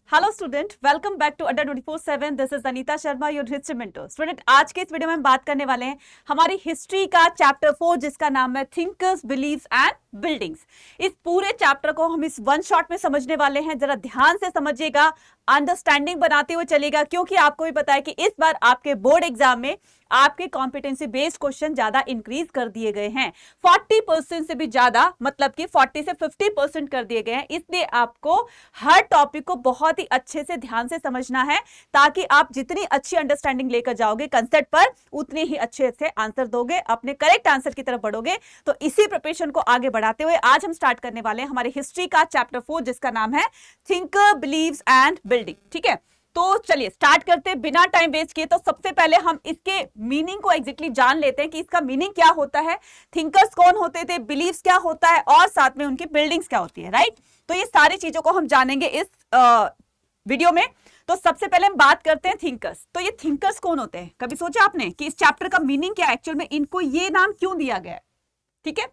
Hello student, welcome back to Adda 24/7। This is Anita Sharma, your history mentor. Student, आज के इस video में हम बात करने वाले हैं हमारी हिस्ट्री का चैप्टर 4, जिसका नाम है थिंकर्स, बिलीव्स एंड बिल्डिंग्स। इस पूरे चैप्टर को हम इस वन शॉट में समझने वाले हैं। जरा ध्यान से समझिएगा, अंडरस्टैंडिंग बनाते हुए चलेगा, क्योंकि आपको भी पता है कि इस बार आपके बोर्ड एग्जाम में आपके कॉम्पिटेंसी बेस्ड क्वेश्चन ज्यादा इंक्रीज कर दिए गए हैं। 40% से भी ज्यादा, मतलब कि 40 से 50% कर दिए गए हैं। इसलिए आपको हर टॉपिक को बहुत ही अच्छे से ध्यान से समझना है, ताकि आप जितनी अच्छी अंडरस्टैंडिंग लेकर जाओगे कंसेप्ट पर, उतने ही अच्छे से आंसर दोगे, अपने करेक्ट आंसर की तरफ बढ़ोगे। तो इसी प्रिपरेशन को आगे बढ़ाते हुए आज हम स्टार्ट करने वाले हैं हमारी हिस्ट्री का चैप्टर 4, जिसका नाम है थिंकर, बिलीव्स एंड बिल्डिंग। ठीक है, तो चलिए स्टार्ट करते हैं बिना टाइम वेस्ट किए। तो सबसे पहले हम इसके मीनिंग को एग्जैक्टली जान लेते हैं कि इसका मीनिंग क्या होता है, थिंकर्स कौन होते थे, बिलीव्स क्या होता है, और साथ में उनकी बिल्डिंग्स क्या होती है। राइट, तो ये सारी चीजों को हम जानेंगे इस वीडियो में। तो सबसे पहले हम बात करते हैं थिंकर्स। तो ये थिंकर्स कौन होते हैं? कभी सोचा आपने कि इस चैप्टर का मीनिंग क्या है, एक्चुअल में इनको ये नाम क्यों दिया गया है? ठीक है,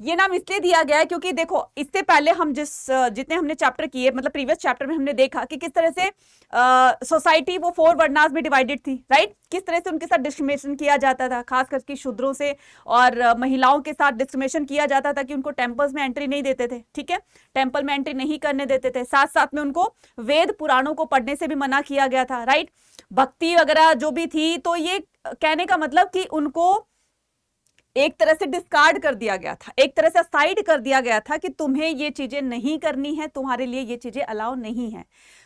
ये नाम इसलिए दिया गया है क्योंकि देखो, इससे पहले हम जितने हमने चैप्टर किए, मतलब प्रीवियस चैप्टर में हमने देखा कि किस तरह से सोसाइटी वो 4 वर्णास में डिवाइडेड थी। राइट, किस तरह से उनके साथ डिस्क्रिमिनेशन किया जाता था, खास करके शूद्रों से और महिलाओं के साथ डिस्क्रिमिनेशन किया जाता था कि उनको टेम्पल्स में एंट्री नहीं देते थे। ठीक है, टेम्पल में एंट्री नहीं करने देते थे। साथ साथ में उनको वेद पुराणों को पढ़ने से भी मना किया गया था। राइट, भक्ति वगैरह जो भी थी, तो ये कहने का मतलब कि उनको एक तरह से डिस्कार्ड कर दिया गया था, एक तरह से साइड कर दिया गया था कि तुम्हें ये चीजें नहीं करनी है, तुम्हारे लिए ये चीजें अलाउ नहीं है।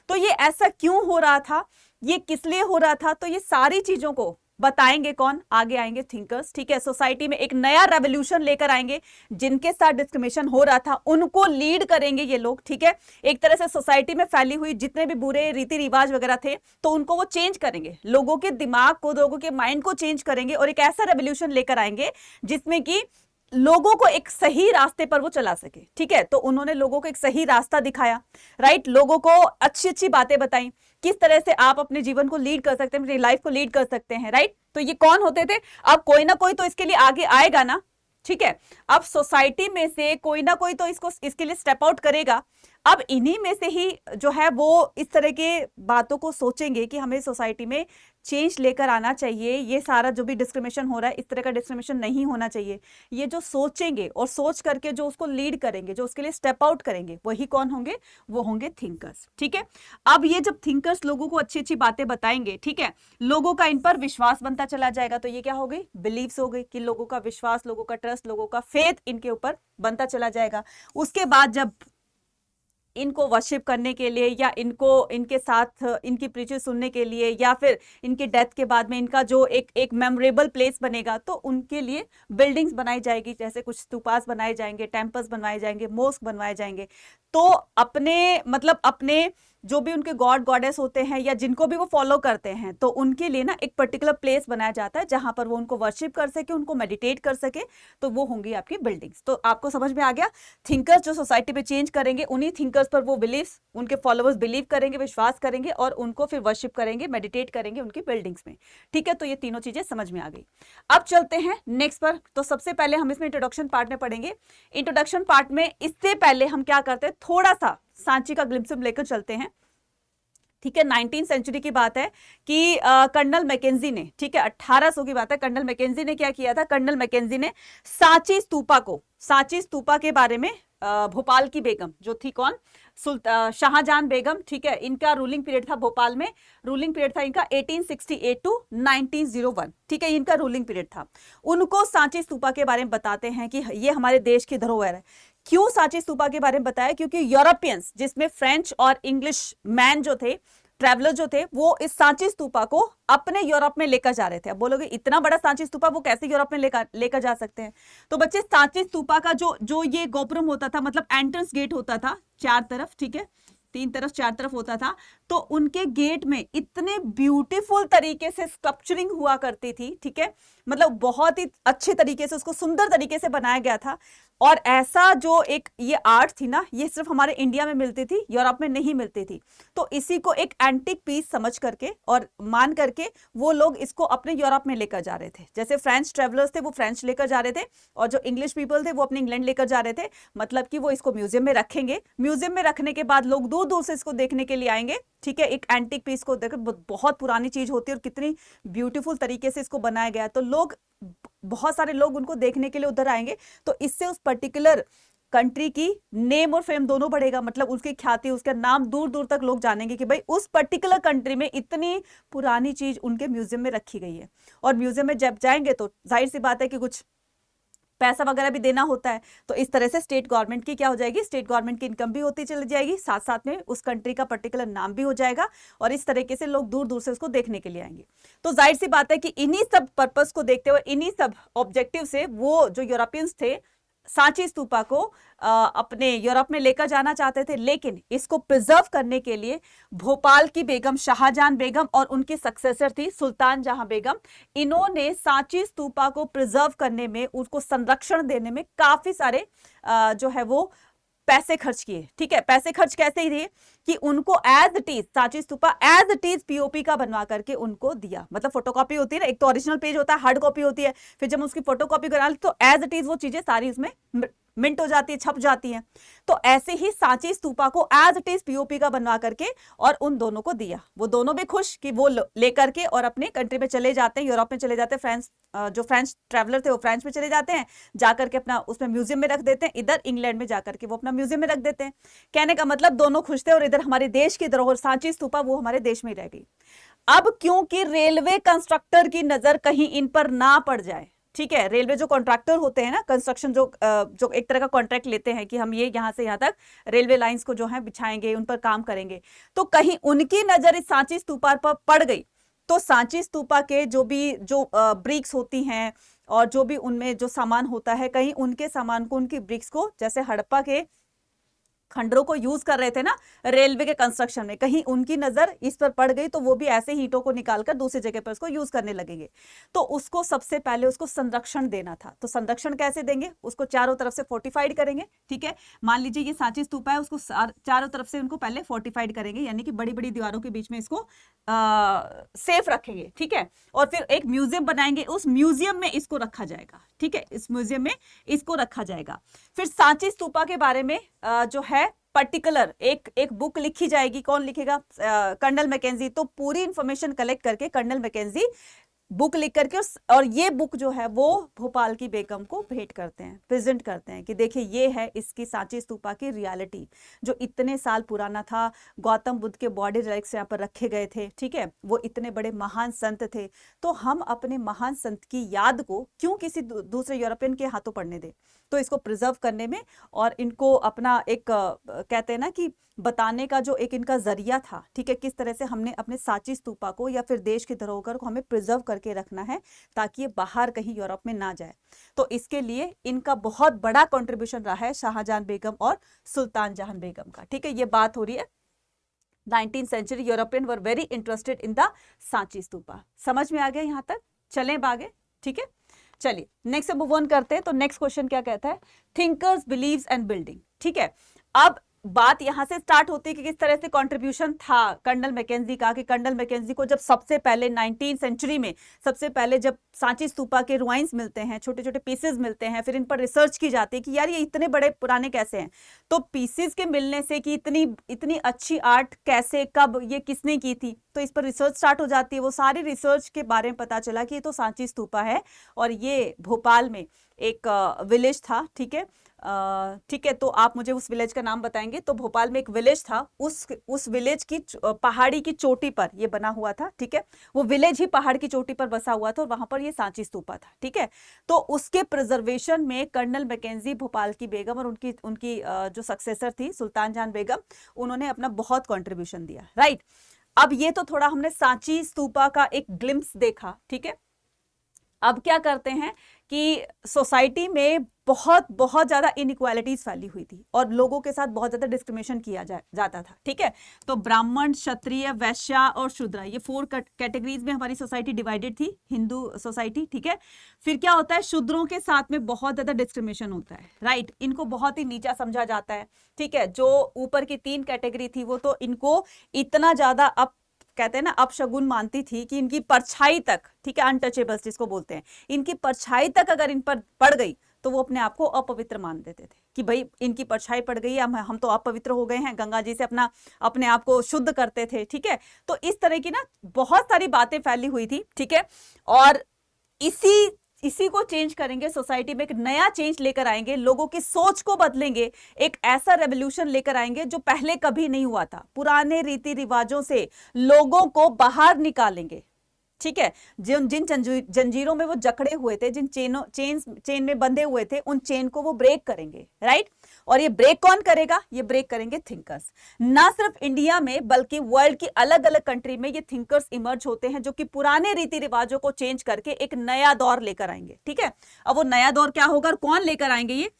तो ये ऐसा क्यों हो रहा था, ये किस लिए हो रहा था, तो ये सारी चीजों को बताएंगे कौन? आगे आएंगे थिंकर्स। ठीक है, सोसाइटी में एक नया रेवोल्यूशन लेकर आएंगे। जिनके साथ डिस्क्रिमिनेशन हो रहा था उनको लीड करेंगे ये लोग। ठीक है, एक तरह से सोसाइटी में फैली हुई जितने भी बुरे रीति रिवाज वगैरह थे, तो उनको वो चेंज करेंगे, लोगों के दिमाग को, लोगों के माइंड को चेंज करेंगे, और एक ऐसा रेवोल्यूशन लेकर आएंगे जिसमें कि लोगों को एक सही रास्ते पर वो चला सके। ठीक है, तो उन्होंने लोगों को एक सही रास्ता दिखाया। राइट, लोगों को अच्छी अच्छी बातें बताई, किस तरह से आप अपने जीवन को लीड कर सकते हैं, अपनी लाइफ को लीड कर सकते हैं। राइट, तो ये कौन होते थे? अब कोई ना कोई तो इसके लिए आगे आएगा ना। ठीक है, अब सोसाइटी में से कोई ना कोई तो इसके लिए स्टेप आउट करेगा। अब इन्हीं में से ही जो है वो इस तरह के बातों को सोचेंगे कि हमें सोसाइटी में चेंज लेकर आना चाहिए, ये सारा जो भी डिस्क्रिमिनेशन हो रहा है, इस तरह का डिस्क्रिमिनेशन नहीं होना चाहिए। ये जो सोचेंगे और सोच करके जो उसको लीड करेंगे, जो उसके लिए स्टेप आउट करेंगे, वही कौन होंगे? वो होंगे थिंकर्स। ठीक है, अब ये जब थिंकर्स लोगों को अच्छी अच्छी बातें बताएंगे, ठीक है, लोगों का इन पर विश्वास बनता चला जाएगा। तो ये क्या हो गई? बिलीव्स हो गई, कि लोगों का विश्वास, लोगों का ट्रस्ट, लोगों का फेथ इनके ऊपर बनता चला जाएगा। उसके बाद जब इनको वर्शिप करने के लिए, या इनको इनके साथ इनकी प्रीचिंग सुनने के लिए, या फिर इनकी डेथ के बाद में इनका जो एक मेमोरेबल प्लेस बनेगा, तो उनके लिए बिल्डिंग्स बनाई जाएगी, जैसे कुछ स्तूपास बनाए जाएंगे, टेम्पल्स बनवाए जाएंगे, मोस्क बनवाए जाएंगे। तो अपने जो भी उनके गॉड गॉडेस होते हैं, या जिनको भी वो फॉलो करते हैं, तो उनके लिए ना एक पर्टिकुलर प्लेस बनाया जाता है जहां पर वो उनको वर्शिप कर सके, उनको मेडिटेट कर सके। तो वो होंगी आपकी बिल्डिंग्स। तो आपको समझ में आ गया, थिंकर्स जो सोसाइटी पे चेंज करेंगे, उन्हीं थिंकर्स पर वो बिलीव्स, उनके फॉलोअर्स बिलीव करेंगे, विश्वास करेंगे, और उनको फिर वर्शिप करेंगे, मेडिटेट करेंगे उनकी बिल्डिंग्स में। ठीक है, तो ये तीनों चीजें समझ में आ गई। अब चलते हैं नेक्स्ट पर। तो सबसे पहले हम इसमें इंट्रोडक्शन पार्ट में पढ़ेंगे। इंट्रोडक्शन पार्ट में इससे पहले हम क्या करते हैं, थोड़ा सा सांची का ग्लिम्स लेकर चलते हैं। ठीक है, 19th सेंचुरी की बात है कि कर्नल मैकेंजी ने, ठीक है, 1800 की बात है, कर्नल मैकेंजी ने क्या किया था? कर्नल मैकेंजी ने सांची स्तूपा के बारे में, भोपाल की बेगम जो थी, कौन? शाहजहां बेगम। ठीक है, इनका रूलिंग पीरियड था भोपाल में, रूलिंग पीरियड था इनका 1868 टू 1901। ठीक है, इनका रूलिंग पीरियड था। उनको सांची स्तूपा के बारे में बताते हैं कि ये हमारे देश की धरोहर है। क्यों सांची स्तूपा के बारे में बताया? क्योंकि यूरोपियंस, जिसमें फ्रेंच और इंग्लिश मैन जो थे, ट्रैवलर जो थे, वो इस सांची स्तूपा को अपने यूरोप में लेकर जा रहे थे। अब बोलोगे इतना बड़ा सांची स्तूपा वो कैसे यूरोप में लेकर जा सकते हैं? तो बच्चे, सांची स्तूपा का जो ये गोपुरम होता था, मतलब एंट्रेंस गेट होता था 4 तरफ, ठीक है, 3 तरफ 4 तरफ होता था। तो उनके गेट में इतने ब्यूटीफुल तरीके से स्कल्पचरिंग हुआ करती थी। ठीक है, मतलब बहुत ही अच्छे तरीके से उसको सुंदर तरीके से बनाया गया था। और ऐसा जो एक ये आर्ट थी ना, ये सिर्फ हमारे इंडिया में मिलती थी, यूरोप में नहीं मिलती थी। तो इसी को एक एंटिक पीस समझ करके और मान करके वो लोग इसको अपने यूरोप में लेकर जा रहे थे। जैसे फ्रेंच ट्रेवलर्स थे वो फ्रेंच लेकर जा रहे थे, और जो इंग्लिश पीपल थे वो अपने इंग्लैंड लेकर जा रहे थे। मतलब कि वो इसको म्यूजियम में रखेंगे, म्यूजियम में रखने के बाद लोग दूर दूर से इसको देखने के लिए आएंगे। ठीक है, एक एंटिक पीस को देखकर, बहुत पुरानी चीज होती है और कितनी ब्यूटीफुल तरीके से इसको बनाया गया है, तो लोग, बहुत सारे लोग उनको देखने के लिए उधर आएंगे। तो इससे उस पर्टिकुलर कंट्री की नेम और फेम दोनों बढ़ेगा, मतलब उसकी ख्याति, उसका नाम दूर दूर तक लोग जानेंगे कि भाई उस पर्टिकुलर कंट्री में इतनी पुरानी चीज उनके म्यूजियम में रखी गई है। और म्यूजियम में जब जाएंगे तो जाहिर सी बात है कि कुछ पैसा वगैरह भी देना होता है। तो इस तरह से स्टेट गवर्नमेंट की क्या हो जाएगी, स्टेट गवर्नमेंट की इनकम भी होती चली जाएगी, साथ साथ में उस कंट्री का पर्टिकुलर नाम भी हो जाएगा, और इस तरीके से लोग दूर दूर से उसको देखने के लिए आएंगे। तो जाहिर सी बात है कि इन्हीं सब पर्पस को देखते हुए, इन्हीं सब ऑब्जेक्टिव से वो जो यूरोपियंस थे सांची स्तूपा को अपने यूरोप में लेकर जाना चाहते थे। लेकिन इसको प्रिजर्व करने के लिए भोपाल की बेगम शाहजहां बेगम और उनकी सक्सेसर थी सुल्तान जहां बेगम, इन्होंने सांची स्तूपा को प्रिजर्व करने में, उसको संरक्षण देने में काफी सारे जो है वो पैसे खर्च किए। ठीक है, पैसे खर्च कैसे ही दिए कि उनको as it is, Sanchi stupa as it is POP का बनवा करके उनको दिया। मतलब फोटोकॉपी होती है ना, एक तो ओरिजिनल पेज होता है, हार्ड कॉपी होती है, फिर जब उसकी फोटोकॉपी करा ली तो एज इट इज वो चीजें सारी उसमें मिंट हो जाती है, छप जाती हैं। तो ऐसे ही सांची स्तूपा को एज इट इज पीओपी का बनवा करके और उन दोनों को दिया। वो दोनों भी खुश कि वो लेकर के और अपने कंट्री में चले जाते हैं, यूरोप में चले जाते हैं। फ्रांस, जो फ्रेंच ट्रैवलर थे वो फ्रांस में चले जाते हैं, जाकर के अपना उसमें म्यूजियम में रख देते हैं, इधर इंग्लैंड में जाकर के वो अपना म्यूजियम में रख देते हैं। कहने का मतलब दोनों खुश थे, और इधर हमारे देश की धरोहर सांची स्तूपा वो हमारे देश में रह गई। अब क्योंकि रेलवे कंस्ट्रक्टर की नजर कहीं इन पर ना पड़ जाए, ठीक है, रेलवे जो कॉन्ट्रैक्टर होते हैं ना, कंस्ट्रक्शन जो एक तरह का कॉन्ट्रैक्ट लेते हैं कि हम ये यहां से यहां तक रेलवे लाइंस को जो है बिछाएंगे, उन पर काम करेंगे, तो कहीं उनकी नजर इस सांची स्तूपा पर पड़ गई तो सांची स्तूपा के जो ब्रिक्स होती हैं और जो भी उनमें जो सामान होता है, कहीं उनके सामान को, उनकी ब्रिक्स को, जैसे हड़प्पा के खंडरों को यूज कर रहे थे ना रेलवे के कंस्ट्रक्शन में, कहीं उनकी नजर इस पर पड़ गई तो वो भी ऐसे ही ईंटों को निकालकर दूसरी जगह पर उसको यूज करने लगेंगे। तो उसको सबसे पहले उसको संरक्षण देना था। तो संरक्षण कैसे देंगे, उसको चारों तरफ से फोर्टिफाइड करेंगे। ठीक है, मान लीजिए ये सांची स्तूपा है, उसको चारों तरफ से उनको पहले फोर्टिफाइड करेंगे, यानी कि बड़ी बड़ी दीवारों के बीच में इसको सेफ रखेंगे। ठीक है, और फिर एक म्यूजियम बनाएंगे, उस म्यूजियम में इसको रखा जाएगा। ठीक है, इस म्यूजियम में इसको रखा जाएगा। फिर सांची स्तूपा के बारे में जो है पर्टिकुलर एक बुक लिखी जाएगी। कौन लिखेगा, कर्नल मैकेंजी। तो पूरी इंफॉर्मेशन कलेक्ट करके कर्नल मैकेंजी बुक लिख करके, और ये बुक जो है वो भोपाल की बेगम को भेंट करते हैं, प्रेजेंट करते हैं कि देखिए ये है इसकी सांची स्तूपा की रियलिटी, जो इतने साल पुराना था। गौतम बुद्ध के बॉडी रिलिक्स यहाँ पर रखे गए थे। ठीक है, वो इतने बड़े महान संत थे, तो हम अपने महान संत की याद को क्यों किसी दूसरे यूरोपियन के हाथों पड़ने दें। तो इसको प्रिजर्व करने में और इनको अपना एक कहते हैं ना कि बताने का जो एक इनका जरिया था। ठीक है, किस तरह से हमने अपने सांची स्तूपा को या फिर देश की धरोहर को हमें प्रिजर्व करके रखना है ताकि ये बाहर कहीं यूरोप में ना जाए। तो इसके लिए इनका बहुत बड़ा कंट्रीब्यूशन रहा है शाहजहां बेगम और सुल्तान जहां बेगम का। ठीक है, ये बात हो रही है 19th century, European were very interested in the Sanchi stupa. समझ में आ गया यहां तक, चलें आगे। ठीक है, चलिए नेक्स्ट मूव ऑन करते हैं। तो नेक्स्ट क्वेश्चन क्या कहता है, थिंकर्स, बिलीव्स एंड बिल्डिंग। ठीक है, अब बात यहां से स्टार्ट होती है कि किस तरह से कंट्रीब्यूशन था कर्नल मैकेंजी का, कि कर्नल मैकेंजी को जब सबसे पहले 19th सेंचुरी में सबसे पहले जब सांची स्तूपा के रुइंस मिलते हैं, छोटे छोटे पीसेस मिलते हैं, फिर इन पर रिसर्च की जाती है कि यार ये इतने बड़े पुराने कैसे हैं। तो पीसेस के मिलने से कि इतनी अच्छी आर्ट कैसे, कब, ये किसने की थी, तो इस पर रिसर्च स्टार्ट हो जाती है। वो सारी रिसर्च के बारे में पता चला कि ये तो सांची स्तूपा है और ये भोपाल में एक विलेज था। ठीक है, ठीक है, तो आप मुझे उस विलेज का नाम बताएंगे। तो भोपाल में एक विलेज था, उस विलेज की पहाड़ी की चोटी पर ये बना हुआ था। ठीक है, वो विलेज ही पहाड़ की चोटी पर बसा हुआ था और वहां पर ये सांची स्तूपा था। ठीक है, तो उसके प्रिजर्वेशन में कर्नल मैकेंजी, भोपाल की बेगम और उनकी जो सक्सेसर थी सुल्तान जहां बेगम, उन्होंने अपना बहुत कॉन्ट्रीब्यूशन दिया। राइट, अब ये तो थोड़ा हमने सांची स्तूपा का एक ग्लिम्स देखा। ठीक है, अब क्या करते हैं कि सोसाइटी में बहुत बहुत ज्यादा इनइक्वालिटीज फैली हुई थी और लोगों के साथ बहुत ज्यादा डिस्क्रिमिनेशन किया जाता था। ठीक है, तो ब्राह्मण, क्षत्रिय, वैश्य और शूद्र, ये 4 कैटेगरीज में हमारी सोसाइटी डिवाइडेड थी, हिंदू सोसाइटी। ठीक है, फिर क्या होता है, शूद्रों के साथ में बहुत ज्यादा डिस्क्रिमिनेशन होता है, राइट। इनको बहुत ही नीचा समझा जाता है। ठीक है, जो ऊपर की 3 कैटेगरी थी वो तो इनको इतना ज्यादा कहते हैं ना अपशगुन मानती थी कि इनकी परछाई तक, ठीक है, अनटचेबल्स जिसको बोलते हैं, इनकी परछाई तक अगर इन पर पड़ गई तो वो अपने आप को अपवित्र मान देते थे कि भाई इनकी परछाई पड़ गई, हम तो अपवित्र हो गए हैं, गंगा जी से अपने आप को शुद्ध करते थे। ठीक है, तो इस तरह की ना बहुत सारी बातें फैली हुई थी। ठीक है, और इसी को चेंज करेंगे, सोसाइटी में एक नया चेंज लेकर आएंगे, लोगों की सोच को बदलेंगे, एक ऐसा रेवोल्यूशन लेकर आएंगे जो पहले कभी नहीं हुआ था। पुराने रीति रिवाजों से लोगों को बाहर निकालेंगे। ठीक है, जिन जंजीरों में वो जकड़े हुए थे, जिन चेन में बंधे हुए थे, उन चेन को वो ब्रेक करेंगे, राइट। और ये ब्रेक कौन करेगा, ये ब्रेक करेंगे थिंकर्स। ना सिर्फ इंडिया में बल्कि वर्ल्ड की अलग अलग कंट्री में ये थिंकर्स इमर्ज होते हैं जो कि पुराने रीति रिवाजों को चेंज करके एक नया दौर लेकर आएंगे। ठीक है, अब वो नया दौर क्या होगा और कौन लेकर आएंगे ये,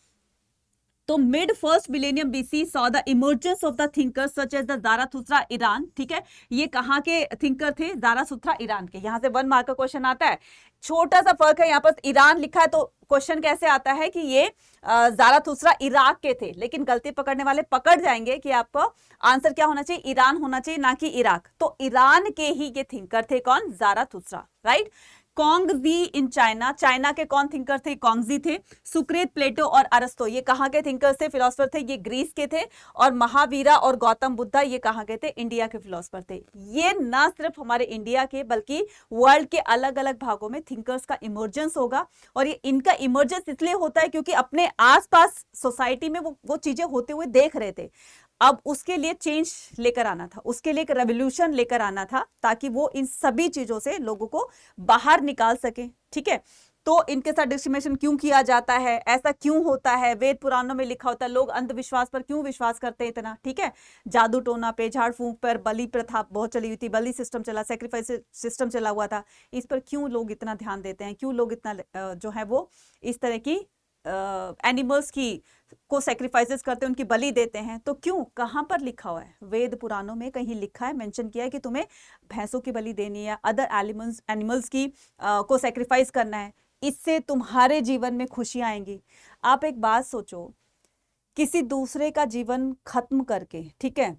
तो mid first millennium BC saw the emergence of the thinkers such as the Zarathustra Iran. ठीक है, ये कहां के थिंकर थे, ज़ाराथुस्त्रा ईरान के। यहां से 1 मार्क का क्वेश्चन आता है, छोटा सा फर्क है, यहाँ पर ईरान लिखा है तो क्वेश्चन कैसे आता है कि ये ज़ाराथुस्त्रा इराक के थे, लेकिन गलती पकड़ने वाले पकड़ जाएंगे कि आपको आंसर क्या होना चाहिए, ईरान होना चाहिए, ना कि इराक। तो ईरान के ही ये थिंकर थे, कौन, ज़ाराथुस्त्रा, राइट। कॉन्गजी इन चाइना, चाइना के कौन थिंकर थे, कॉन्गजी थे। सुक्रेत, प्लेटो और अरस्तो, ये कहाँ के थिंकर्स थे, फिलोसफर थे, ये ग्रीस के थे। और महावीरा और गौतम बुद्धा, ये कहाँ के थे, इंडिया के फिलोसफर थे। ये ना सिर्फ हमारे इंडिया के बल्कि वर्ल्ड के अलग अलग भागों में थिंकर्स का इमर्जेंस होगा। और ये इनका इमर्जेंस इसलिए होता है क्योंकि अपने आसपास सोसाइटी में वो चीजें होते हुए देख रहे थे। अब उसके लिए चेंज लेकर आना था, उसके लिए एक रेवोल्यूशन लेकर आना था, ताकि वो इन सभी चीजों से लोगों को बाहर निकाल सके। ठीक है, तो इनके साथ डिस्क्रिमिनेशन क्यों किया जाता है, ऐसा क्यों होता है, वेद पुराणों में लिखा होता है, लोग अंधविश्वास पर क्यों विश्वास करते हैं इतना। ठीक है, जादू टोना पे, झाड़ फूंक पर, बलि प्रथा बहुत चली हुई थी, बलि सिस्टम चला, सेक्रीफाइस सिस्टम चला हुआ था, इस पर क्यों लोग इतना ध्यान देते हैं, क्यों लोग इतना जो है वो इस तरह की एनिमल्स को सेक्रीफाइसेस करते हैं, उनकी बलि देते हैं। तो क्यों, कहां पर लिखा हुआ है, वेद पुराणों में कहीं लिखा है, मेंशन किया है कि तुम्हें भैंसों की बलि देनी है, अदर एनिमल्स की को सेक्रीफाइस करना है, इससे तुम्हारे जीवन में खुशियां आएंगी। आप एक बात सोचो, किसी दूसरे का जीवन खत्म करके, ठीक है,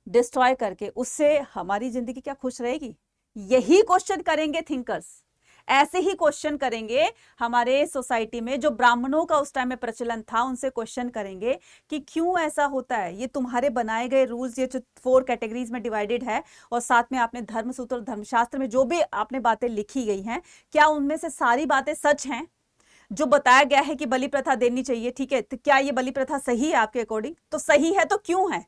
डिस्ट्रॉय करके, उससे हमारी जिंदगी क्या खुश रहेगी? यही क्वेश्चन करेंगे थिंकर्स, ऐसे ही क्वेश्चन करेंगे हमारे सोसाइटी में जो ब्राह्मणों का उस टाइम में प्रचलन था, उनसे क्वेश्चन करेंगे कि क्यों ऐसा होता है, ये तुम्हारे बनाए गए रूल्स, ये जो 4 कैटेगरीज में डिवाइडेड है, और साथ में आपने धर्मसूत्र और धर्मशास्त्र में जो भी आपने बातें लिखी गई हैं, क्या उनमें से सारी बातें सच हैं? जो बताया गया है कि बलि प्रथा देनी चाहिए, ठीक है, तो क्या ये बलि प्रथा सही है आपके अकॉर्डिंग? तो सही है तो क्यों है?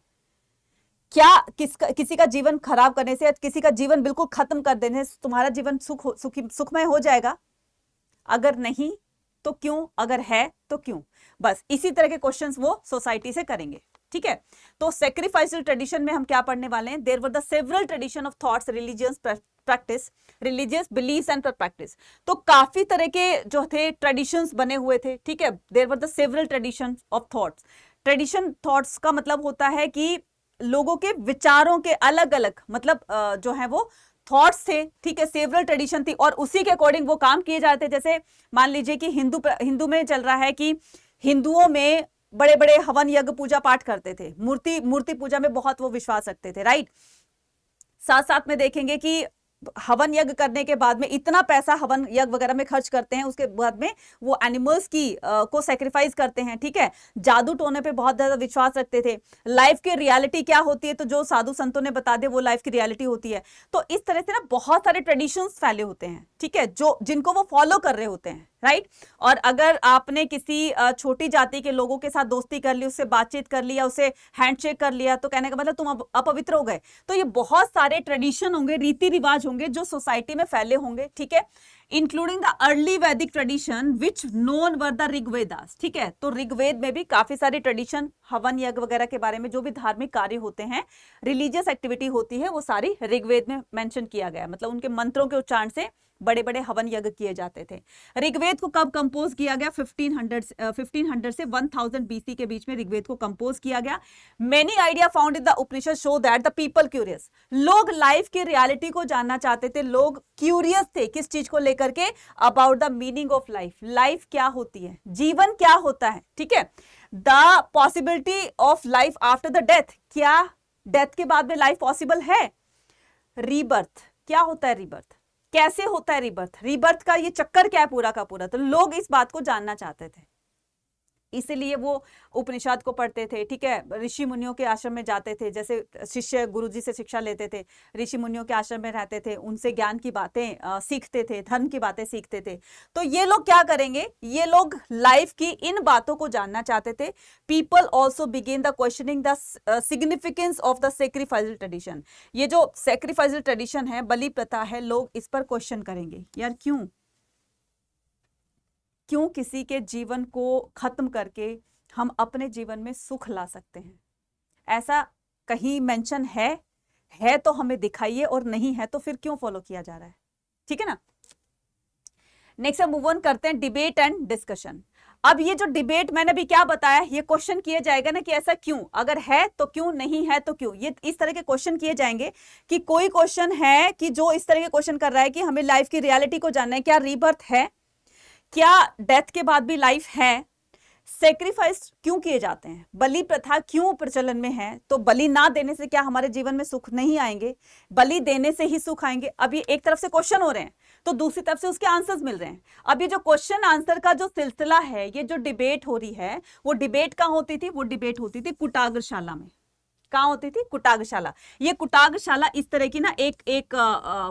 क्या किसी का जीवन खराब करने से, किसी का जीवन बिल्कुल खत्म कर देने से तुम्हारा जीवन सुखमय हो जाएगा? अगर नहीं तो क्यों, अगर है तो क्यों? बस इसी तरह के क्वेश्चंस वो सोसाइटी से करेंगे। ठीक है, तो सेक्रीफाइसल ट्रेडिशन में हम क्या पढ़ने वाले हैं, there were the several tradition of thoughts, religious practice, religious believes and practice. तो काफी तरह के जो थे ट्रेडिशंस बने हुए थे। ठीक है, there were the several traditions of thoughts. Tradition thoughts का मतलब होता है कि लोगों के विचारों के अलग अलग मतलब जो है वो थॉट्स थे। ठीक है, सेवरल ट्रेडिशन थी और उसी के अकॉर्डिंग वो काम किए जाते थे। जैसे मान लीजिए कि हिंदू में चल रहा है कि हिंदुओं में बड़े बड़े हवन यज्ञ पूजा पाठ करते थे, मूर्ति पूजा में बहुत वो विश्वास रखते थे, राइट। साथ साथ में देखेंगे कि हवन यज्ञ करने के बाद में इतना पैसा हवन यज्ञ वगैरह में खर्च करते हैं, उसके बाद में वो एनिमल्स की को सेक्रीफाइस करते हैं। ठीक है, जादू टोने पे बहुत ज्यादा विश्वास रखते थे। लाइफ की रियलिटी क्या होती है, तो जो साधु संतों ने बता दिया वो लाइफ की रियलिटी होती है। तो इस तरह से ना बहुत सारे ट्रेडिशंस फैले होते हैं, ठीक है, जिनको वो फॉलो कर रहे होते हैं, राइट। और अगर आपने किसी छोटी जाति के लोगों के साथ दोस्ती कर ली, उससे बातचीत कर लिया, उसे हैंडशेक कर लिया, तो कहने का मतलब तुम अपवित्र हो गए। तो ये बहुत सारे ट्रेडिशन होंगे, रीति रिवाज होंगे जो सोसाइटी में फैले होंगे। ठीक है, including the early Vedic tradition which known were the Rigvedas. ठीक है, तो ऋग्वेद में भी काफी सारी ट्रेडिशन, हवन यज्ञ वगैरह के बारे में जो भी धार्मिक कार्य होते हैं, रिलीजियस एक्टिविटी होती है, वो सारी ऋग्वेद में मेंशन किया गया, मतलब उनके मंत्रों के उच्चारण से बड़े बड़े हवन यज्ञ किए जाते थे। ऋग्वेद को कब कंपोज किया गया? 1500 से 1000 बीसी के बीच में ऋग्वेद को कंपोज किया गया। Many idea found in the Upanishad show that the people curious, लोग लाइफ की रियलिटी को जानना चाहते थे, लोग क्यूरियस थे किस चीज को लेकर के? About the meaning of life, life क्या होती है, जीवन क्या होता है। ठीक है, the possibility of life after the death, क्या डेथ के बाद में लाइफ पॉसिबल है? रीबर्थ, क्या होता है रीबर्थ, कैसे होता है रीबर्थ, रीबर्थ का ये चक्कर क्या है पूरा का पूरा, तो लोग इस बात को जानना चाहते थे, इसीलिए वो उपनिषद को पढ़ते थे। ठीक है, ऋषि मुनियों के आश्रम में जाते थे, जैसे शिष्य गुरुजी से शिक्षा लेते थे, ऋषि मुनियों के आश्रम में रहते थे, उनसे ज्ञान की बातें सीखते थे, धर्म की बातें सीखते थे। तो ये लोग क्या करेंगे, ये लोग लाइफ की इन बातों को जानना चाहते थे। People also begin the questioning the significance of the sacrificial tradition, ये जो सेक्रीफाइसल ट्रेडिशन है, बलि प्रथा है, लोग इस पर क्वेश्चन करेंगे, यार क्यों किसी के जीवन को खत्म करके हम अपने जीवन में सुख ला सकते हैं? ऐसा कहीं मेंशन है तो हमें दिखाइए, और नहीं है तो फिर क्यों फॉलो किया जा रहा है? ठीक है ना। नेक्स्ट हम मूव ऑन करते हैं, डिबेट एंड डिस्कशन। अब ये जो डिबेट मैंने अभी क्या बताया, ये क्वेश्चन किए जाएगा ना कि ऐसा क्यों, अगर है तो क्यों, नहीं है तो क्यों, ये इस तरह के क्वेश्चन किए जाएंगे कि कोई क्वेश्चन है कि जो इस तरह के क्वेश्चन कर रहा है कि हमें लाइफ की रियलिटी को जानना है, क्या रीबर्थ है, क्या डेथ के बाद भी लाइफ है, सेक्रीफाइस क्यों किए जाते हैं, बलि प्रथा क्यों प्रचलन में है, तो बलि ना देने से क्या हमारे जीवन में सुख नहीं आएंगे, बलि देने से ही सुख आएंगे। अब ये एक तरफ से क्वेश्चन हो रहे हैं तो दूसरी तरफ से उसके आंसर्स मिल रहे हैं। अब ये जो क्वेश्चन आंसर का जो सिलसिला है, ये जो डिबेट हो रही है, वो डिबेट कहाँ होती थी? वो डिबेट होती थी कुटाग्रशाला में। कहाँ होती थी? कुटाग्रशाला। ये कुटाग्रशाला इस तरह की ना एक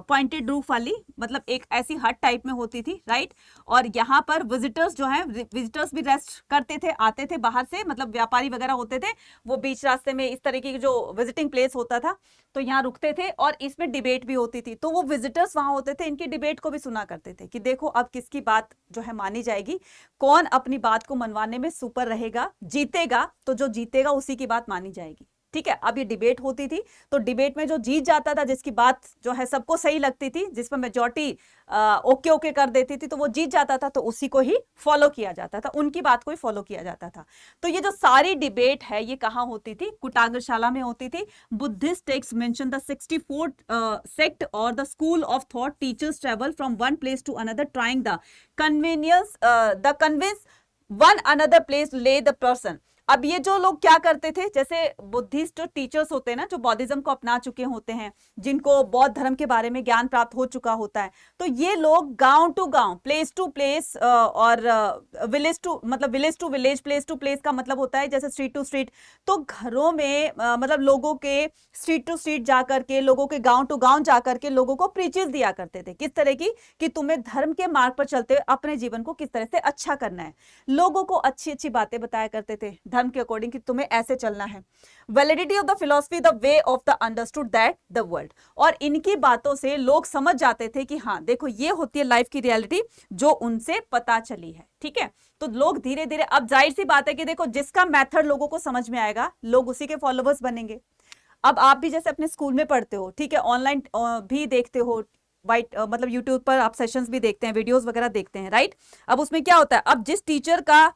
पॉइंटेड रूफ वाली, मतलब एक ऐसी हट टाइप में होती थी, राइट। और यहाँ पर विजिटर्स जो है, विजिटर्स भी रेस्ट करते थे, आते थे बाहर से, मतलब व्यापारी वगैरह होते थे, वो बीच रास्ते में इस तरह की जो विजिटिंग प्लेस होता था, तो यहाँ रुकते थे और इसमें डिबेट भी होती थी। तो वो विजिटर्स वहां होते थे, इनकी डिबेट को भी सुना करते थे कि देखो अब किसकी बात जो है मानी जाएगी, कौन अपनी बात को मनवाने में सुपर रहेगा, जीतेगा, तो जो जीतेगा उसी की बात मानी जाएगी। ठीक है, अब ये डिबेट होती थी, तो डिबेट में जो जीत जाता था, जिसकी बात जो है सबको सही लगती थी, जिस पर मेजॉरिटी ओके ओके कर देती थी, तो वो जीत जाता था, तो उसी को ही फॉलो किया जाता था, उनकी बात को ही फॉलो किया जाता था। तो ये जो सारी डिबेट है, ये कहाँ होती थी? कुटाग्रशाला में होती थी। Buddhist text mention the 64 sect or the school of thought teachers travel from one place to another trying the convince one another place ले द पर्सन। अब ये जो लोग क्या करते थे, जैसे बुद्धिस्ट जो टीचर्स होते हैं ना, जो बौद्धिज्म को अपना चुके होते हैं, जिनको बौद्ध धर्म के बारे में ज्ञान प्राप्त हो चुका होता है, तो ये लोग गांव टू गांव, प्लेस टू प्लेस और village to village, place to place का मतलब होता है जैसे स्ट्रीट टू स्ट्रीट, तो घरों में मतलब लोगों के स्ट्रीट टू स्ट्रीट जाकर के, लोगों के गांव टू गांव जाकर के लोगों को प्रीचेस दिया करते थे। किस तरह की? कि तुम्हें धर्म के मार्ग पर चलते हुए अपने जीवन को किस तरह से अच्छा करना है, लोगों को अच्छी अच्छी बातें बताया करते थे धर्म के अकॉर्डिंग कि तुम्हें ऐसे चलना है। Validity of the philosophy, the way of the understood that the world, और इनकी बातों से लोग समझ जाते थे कि हाँ देखो ये होती है लाइफ की रियलिटी जो उनसे पता चली है। ठीक है, तो लोग धीरे धीरे, अब जाहिर सी बात है कि देखो जिसका मेथड लोगों को समझ में आएगा, लोग उसी के फॉलोवर्स बनेंगे। अब आप भी जैसे अपने स्कूल में पढ़ते हो, ठीक है, ऑनलाइन भी देखते हो, मतलब यूट्यूब पर आप सेशंस भी देखते हैं, वीडियोस वगैरह देखते हैं, राइट। अब उसमें क्या होता है, अब जिस टीचर का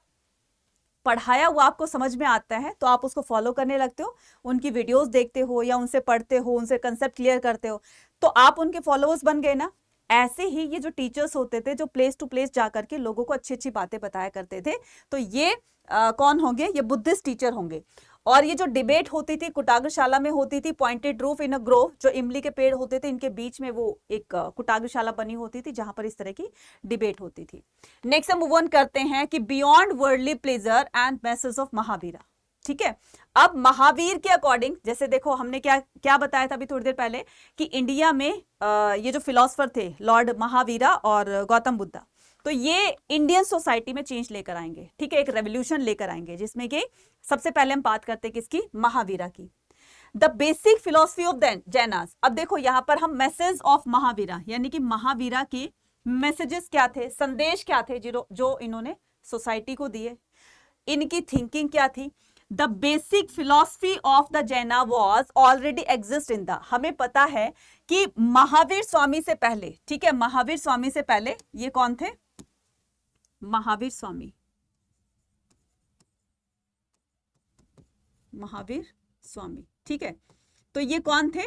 पढ़ाया हुआ आपको समझ में आता है तो आप उसको फॉलो करने लगते हो, उनकी वीडियोस देखते हो या उनसे पढ़ते हो, उनसे कंसेप्ट क्लियर करते हो, तो आप उनके फॉलोअर्स बन गए ना। ऐसे ही ये जो टीचर्स होते थे, जो प्लेस टू प्लेस जाकर के लोगों को अच्छी अच्छी बातें बताया करते थे, तो ये कौन होंगे? ये बुद्धिस्ट टीचर होंगे। और ये जो डिबेट होती थी कुटाग्रशाला में होती थी, पॉइंटेड रूफ इन अ ग्रोव, जो इमली के पेड़ होते थे इनके बीच में वो एक कुटाग्रशाला बनी होती थी जहां पर इस तरह की डिबेट होती थी। नेक्स्ट हम मूव ऑन करते हैं कि beyond worldly pleasure and message of Mahavira. ठीक है, अब महावीर के अकॉर्डिंग, जैसे देखो हमने क्या क्या बताया था अभी थोड़ी देर पहले कि इंडिया में ये जो फिलोसफर थे लॉर्ड महावीरा और गौतम बुद्धा, तो ये इंडियन सोसाइटी में चेंज लेकर आएंगे। ठीक है, एक रेवोल्यूशन लेकर आएंगे, जिसमें कि सबसे पहले हम बात करते हैं किसकी? महावीरा की। The basic philosophy of Jainas. अब देखो यहां पर हम मैसेज ऑफ महावीरा, यानी कि महावीरा के मैसेजेस क्या थे, संदेश क्या थे जो इन्होंने सोसाइटी को दिए, इनकी थिंकिंग क्या थी। The basic philosophy of the Jaina was already exist in the, हमें पता है कि महावीर स्वामी से पहले, ठीक है, महावीर स्वामी से पहले ये कौन थे, महावीर स्वामी, महावीर स्वामी, ठीक है, तो ये कौन थे,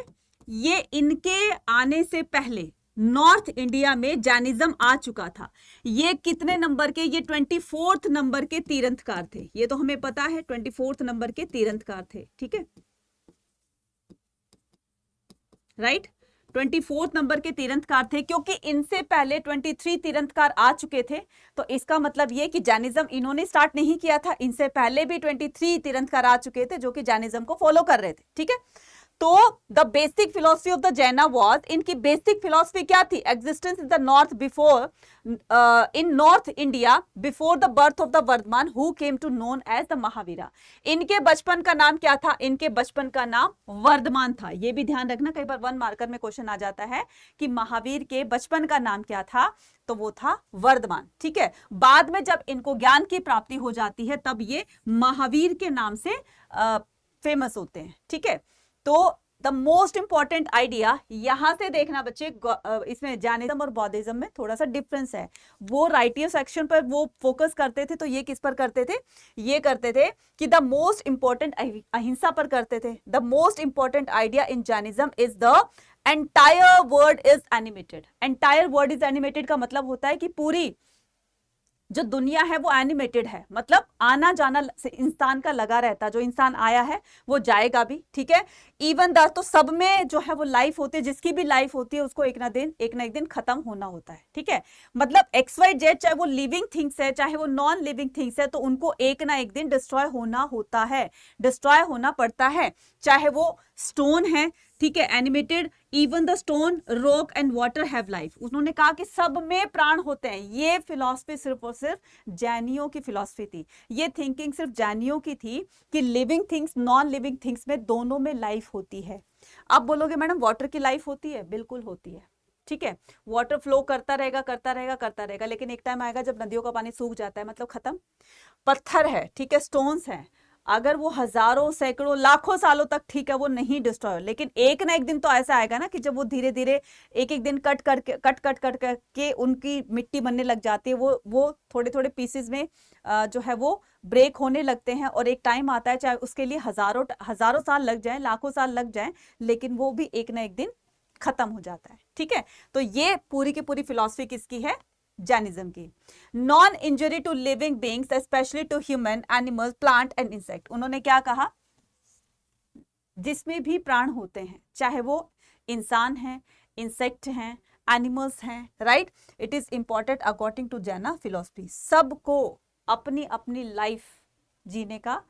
ये इनके आने से पहले नॉर्थ इंडिया में जैनिज्म आ चुका था। ये कितने नंबर के, ये 24th नंबर के तीर्थंकर थे, ये तो हमें पता है 24th नंबर के तीर्थंकर थे, ठीक है, राइट, 24th नंबर के तीर्थंकर थे, क्योंकि इनसे पहले 23 तीर्थंकर आ चुके थे। तो इसका मतलब ये कि जैनिज्म इन्होंने स्टार्ट नहीं किया था, इनसे पहले भी 23 तीर्थंकर आ चुके थे जो कि जैनिज्म को फॉलो कर रहे थे, ठीक है। तो the basic philosophy of the Jaina was, इनकी बेसिक फिलोसफी क्या थी, existence in the north before, in north India before the birth of the Vardhaman who came to known as the Mahavira. इनके बचपन का नाम क्या था, इनके बचपन का नाम वर्धमान था। ये भी ध्यान रखना, कई बार 1 मार्कर में क्वेश्चन आ जाता है कि महावीर के बचपन का नाम क्या था, तो वो था वर्धमान, ठीक है। बाद में जब इनको ज्ञान की प्राप्ति हो जाती है तब ये महावीर के नाम से फेमस होते हैं, ठीक है। तो द मोस्ट इंपॉर्टेंट आइडिया यहां से देखना बच्चे, इसमें जैनिज्म और बौद्धिज्म में थोड़ा सा डिफरेंस है। वो राइटियर सेक्शन पर वो फोकस करते थे, तो ये किस पर करते थे, ये करते थे कि द मोस्ट इंपॉर्टेंट, अहिंसा पर करते थे। The most important idea in Jainism is the entire world is animated. Entire world is animated का मतलब होता है कि पूरी जो दुनिया है वो एनिमेटेड है, मतलब आना जाना इंसान का लगा रहता है, जो इंसान आया है वो जाएगा भी, ठीक है। इवन द, तो सब में जो है वो लाइफ होती है, जिसकी भी लाइफ होती है उसको एक ना एक दिन खत्म होना होता है, ठीक है। मतलब XYZ चाहे वो लिविंग थिंग्स है चाहे वो नॉन लिविंग थिंग्स है, तो उनको एक ना एक दिन डिस्ट्रॉय होना होता है, डिस्ट्रॉय होना पड़ता है। चाहे वो स्टोन है, ठीक है, animated, even the stone, rock and water have life. उन्होंने कहा कि सब में प्राण होते हैं। ये फिलॉसफी सिर्फ और सिर्फ जैनियों की फिलॉसफी थी, ये थिंकिंग सिर्फ जैनियों की थी कि living things non living things में दोनों में लाइफ होती है। अब बोलोगे मैडम वाटर की लाइफ होती है, बिल्कुल होती है, ठीक है। वाटर फ्लो करता रहेगा करता रहेगा करता रहेगा, लेकिन एक टाइम आएगा जब नदियों का पानी सूख जाता है, मतलब खत्म। पत्थर है, ठीक है, स्टोन्स हैं, अगर वो हजारों सैकड़ों लाखों सालों तक, ठीक है, वो नहीं डिस्ट्रॉय, लेकिन एक ना एक दिन तो ऐसा आएगा ना कि जब वो धीरे धीरे एक एक दिन कट करके उनकी मिट्टी बनने लग जाती है, वो थोड़े थोड़े पीसेस में जो है वो ब्रेक होने लगते हैं, और एक टाइम आता है चाहे उसके लिए हजारों साल लग जाए, लाखों साल लग जाए, लेकिन वो भी एक ना एक दिन खत्म हो जाता है, ठीक है। तो ये पूरी की पूरी फिलॉसफी किसकी है, जैनिज्म की। Non injury to living beings, specially to human, animal, plant and insect. उन्होंने क्या कहा, जिसमें भी प्राण होते हैं, चाहे वो इंसान हैं, इंसेक्ट हैं, एनिमल्स हैं, right, it is important according to Jaina philosophy, सबको अपनी अपनी लाइफ जीने का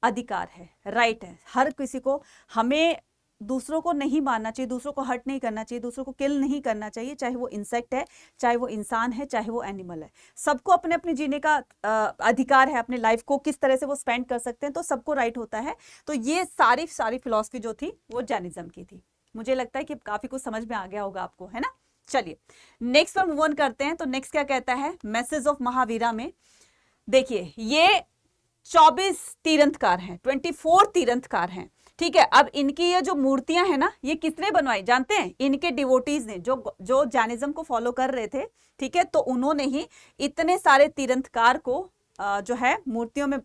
अधिकार है, राइट है। हर किसी को, हमें दूसरों को नहीं मारना चाहिए, दूसरों को हर्ट नहीं करना चाहिए, दूसरों को किल नहीं करना चाहिए, चाहे वो इंसेक्ट है, चाहे वो इंसान है, चाहे वो एनिमल है। सबको अपने अपने जीने का अधिकार है, अपने लाइफ को किस तरह से वो स्पेंड कर सकते हैं, तो सबको राइट होता है। तो ये सारी फिलॉसफी जो थी वो जैनिज्म की थी। मुझे लगता है कि काफी कुछ समझ में आ गया होगा आपको, है ना। चलिए नेक्स्ट पर मूव ऑन करते हैं। तो नेक्स्ट क्या कहता है, मैसेज ऑफ महावीरा में देखिए, ये 24 तीर्थंकर हैं, 24 तीर्थंकर हैं, ठीक है। अब इनकी ये जो मूर्तियां हैं ना, ये किसने बनवाई जानते हैं, इनके डिवोटीज ने, जो जैनिज्म को फॉलो कर रहे थे, ठीक है। तो उन्होंने ही इतने सारे तीर्थंकर को जो है मूर्तियों में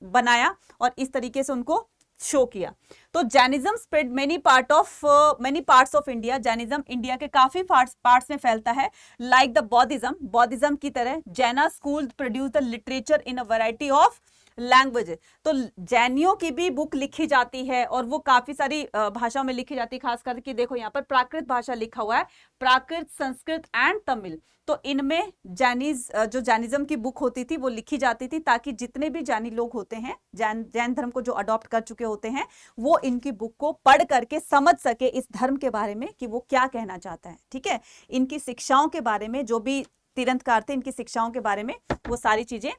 बनाया और इस तरीके से उनको शो किया। तो Jainism spread many parts of India. Jainism India के काफी पार्ट्स में फैलता है, लाइक द बौद्धिज्म की तरह। जैना school produce the literature in a variety of language. तो जैनियों की भी बुक लिखी जाती है और वो काफी सारी भाषाओं में लिखी जाती है, खास करके देखो यहाँ पर प्राकृत भाषा लिखा हुआ है, प्राकृत, संस्कृत एंड तमिल। तो इनमें जो जैनिज्म की बुक होती थी वो लिखी जाती थी, ताकि जितने भी जैनी लोग होते हैं, जैन धर्म को जो अडॉप्ट कर चुके होते हैं, वो इनकी बुक को पढ़ करके समझ सके इस धर्म के बारे में कि वो क्या कहना चाहता है, ठीक है। इनकी शिक्षाओं के बारे में, जो भी तीर्थंकर थे, इनकी शिक्षाओं के बारे में वो सारी चीजें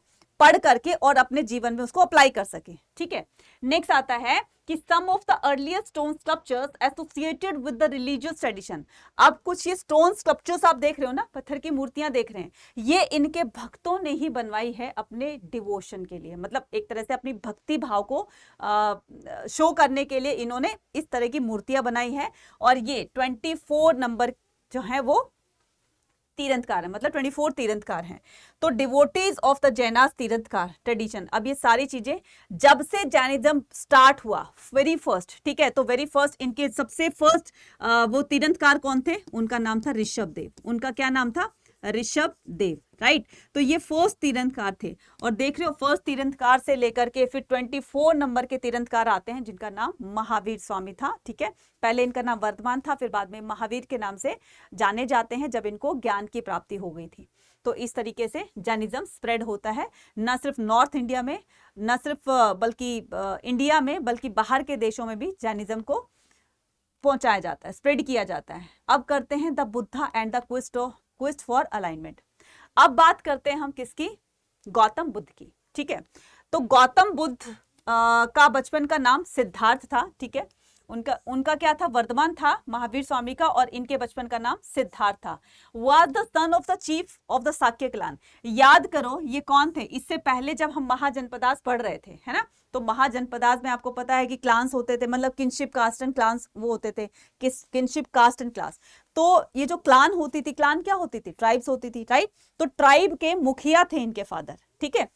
पढ़ करके और अपने जीवन में उसको अप्लाई कर सके। ठीक है, नेक्स्ट आता है कि some of the earliest stone sculptures associated with the religious tradition. अब कुछ ये स्टोन स्कल्पचर्स आप देख रहे हो ना, पत्थर की मूर्तियां देख रहे हैं, ये इनके भक्तों ने ही बनवाई है अपने डिवोशन के लिए, मतलब एक तरह से अपनी भक्ति भाव को शो करने के लिए इन्होंने इस तरह की मूर्तियां बनाई है। और ये 24 नंबर जो है वो तीर्थंकर है, मतलब 24 तीर्थंकर हैं। तो डिवोटीज ऑफ द जैनास तीर्थंकर ट्रेडिशन। अब ये सारी चीजें जब से जैनिज्म स्टार्ट हुआ वेरी फर्स्ट, ठीक है, तो वेरी फर्स्ट इनके सबसे फर्स्ट वो तीर्थंकर कौन थे, उनका नाम था ऋषभ देव। उनका क्या नाम था, ऋषभ देव, राइट। तो ये फर्स्ट तीर्थंकर थे। और देख रहे हो फर्स्ट तीर्थंकर से लेकर के फिर 24 नंबर के तीर्थंकर आते हैं जिनका नाम महावीर स्वामी था। ठीक है, पहले इनका नाम वर्धमान था, फिर बाद में महावीर के नाम से जाने जाते हैं जब इनको ज्ञान की प्राप्ति हो गई थी। तो इस तरीके से जैनिज्म स्प्रेड होता है, न सिर्फ नॉर्थ इंडिया में, न सिर्फ बल्कि इंडिया में, बल्कि बाहर के देशों में भी जैनिज्म को पहुंचाया जाता है, स्प्रेड किया जाता है। अब करते हैं the Buddha and the quest for alignment. अब बात करते हैं हम किसकी, गौतम बुद्ध की। ठीक है, तो गौतम बुद्ध का बचपन का नाम सिद्धार्थ था। ठीक है, उनका क्या था, वर्धमान था महावीर स्वामी का, और इनके बचपन का नाम सिद्धार्थ था। Was the son of the chief of the Shakya clan. याद करो ये कौन थे, इससे पहले जब हम महाजनपदास पढ़ रहे थे, है ना, तो महाजनपदास में आपको पता है कि क्लान्स होते थे, मतलब किनशिप कास्ट एंड क्लान्स वो होते थे, किनशिप कास्ट एंड क्लास। तो ये जो क्लान होती थी, क्लान क्या होती थी, ट्राइब्स होती थी, राइट। तो ट्राइब के मुखिया थे इनके फादर। ठीक है,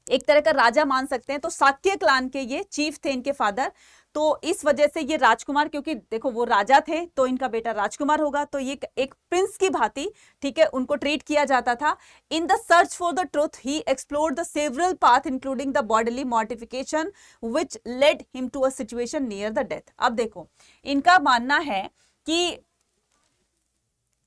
एक तरह का राजा मान सकते हैं। तो साक्य क्लान के ये चीफ थे इनके फादर। तो इस वजह से ये राजकुमार, क्योंकि देखो वो राजा थे तो इनका बेटा राजकुमार होगा, तो ये एक प्रिंस की भांति, ठीक है, उनको ट्रीट किया जाता था। In the search for the truth he explored the several path including the bodily mortification which led him to a situation near the death. अब देखो इनका मानना है कि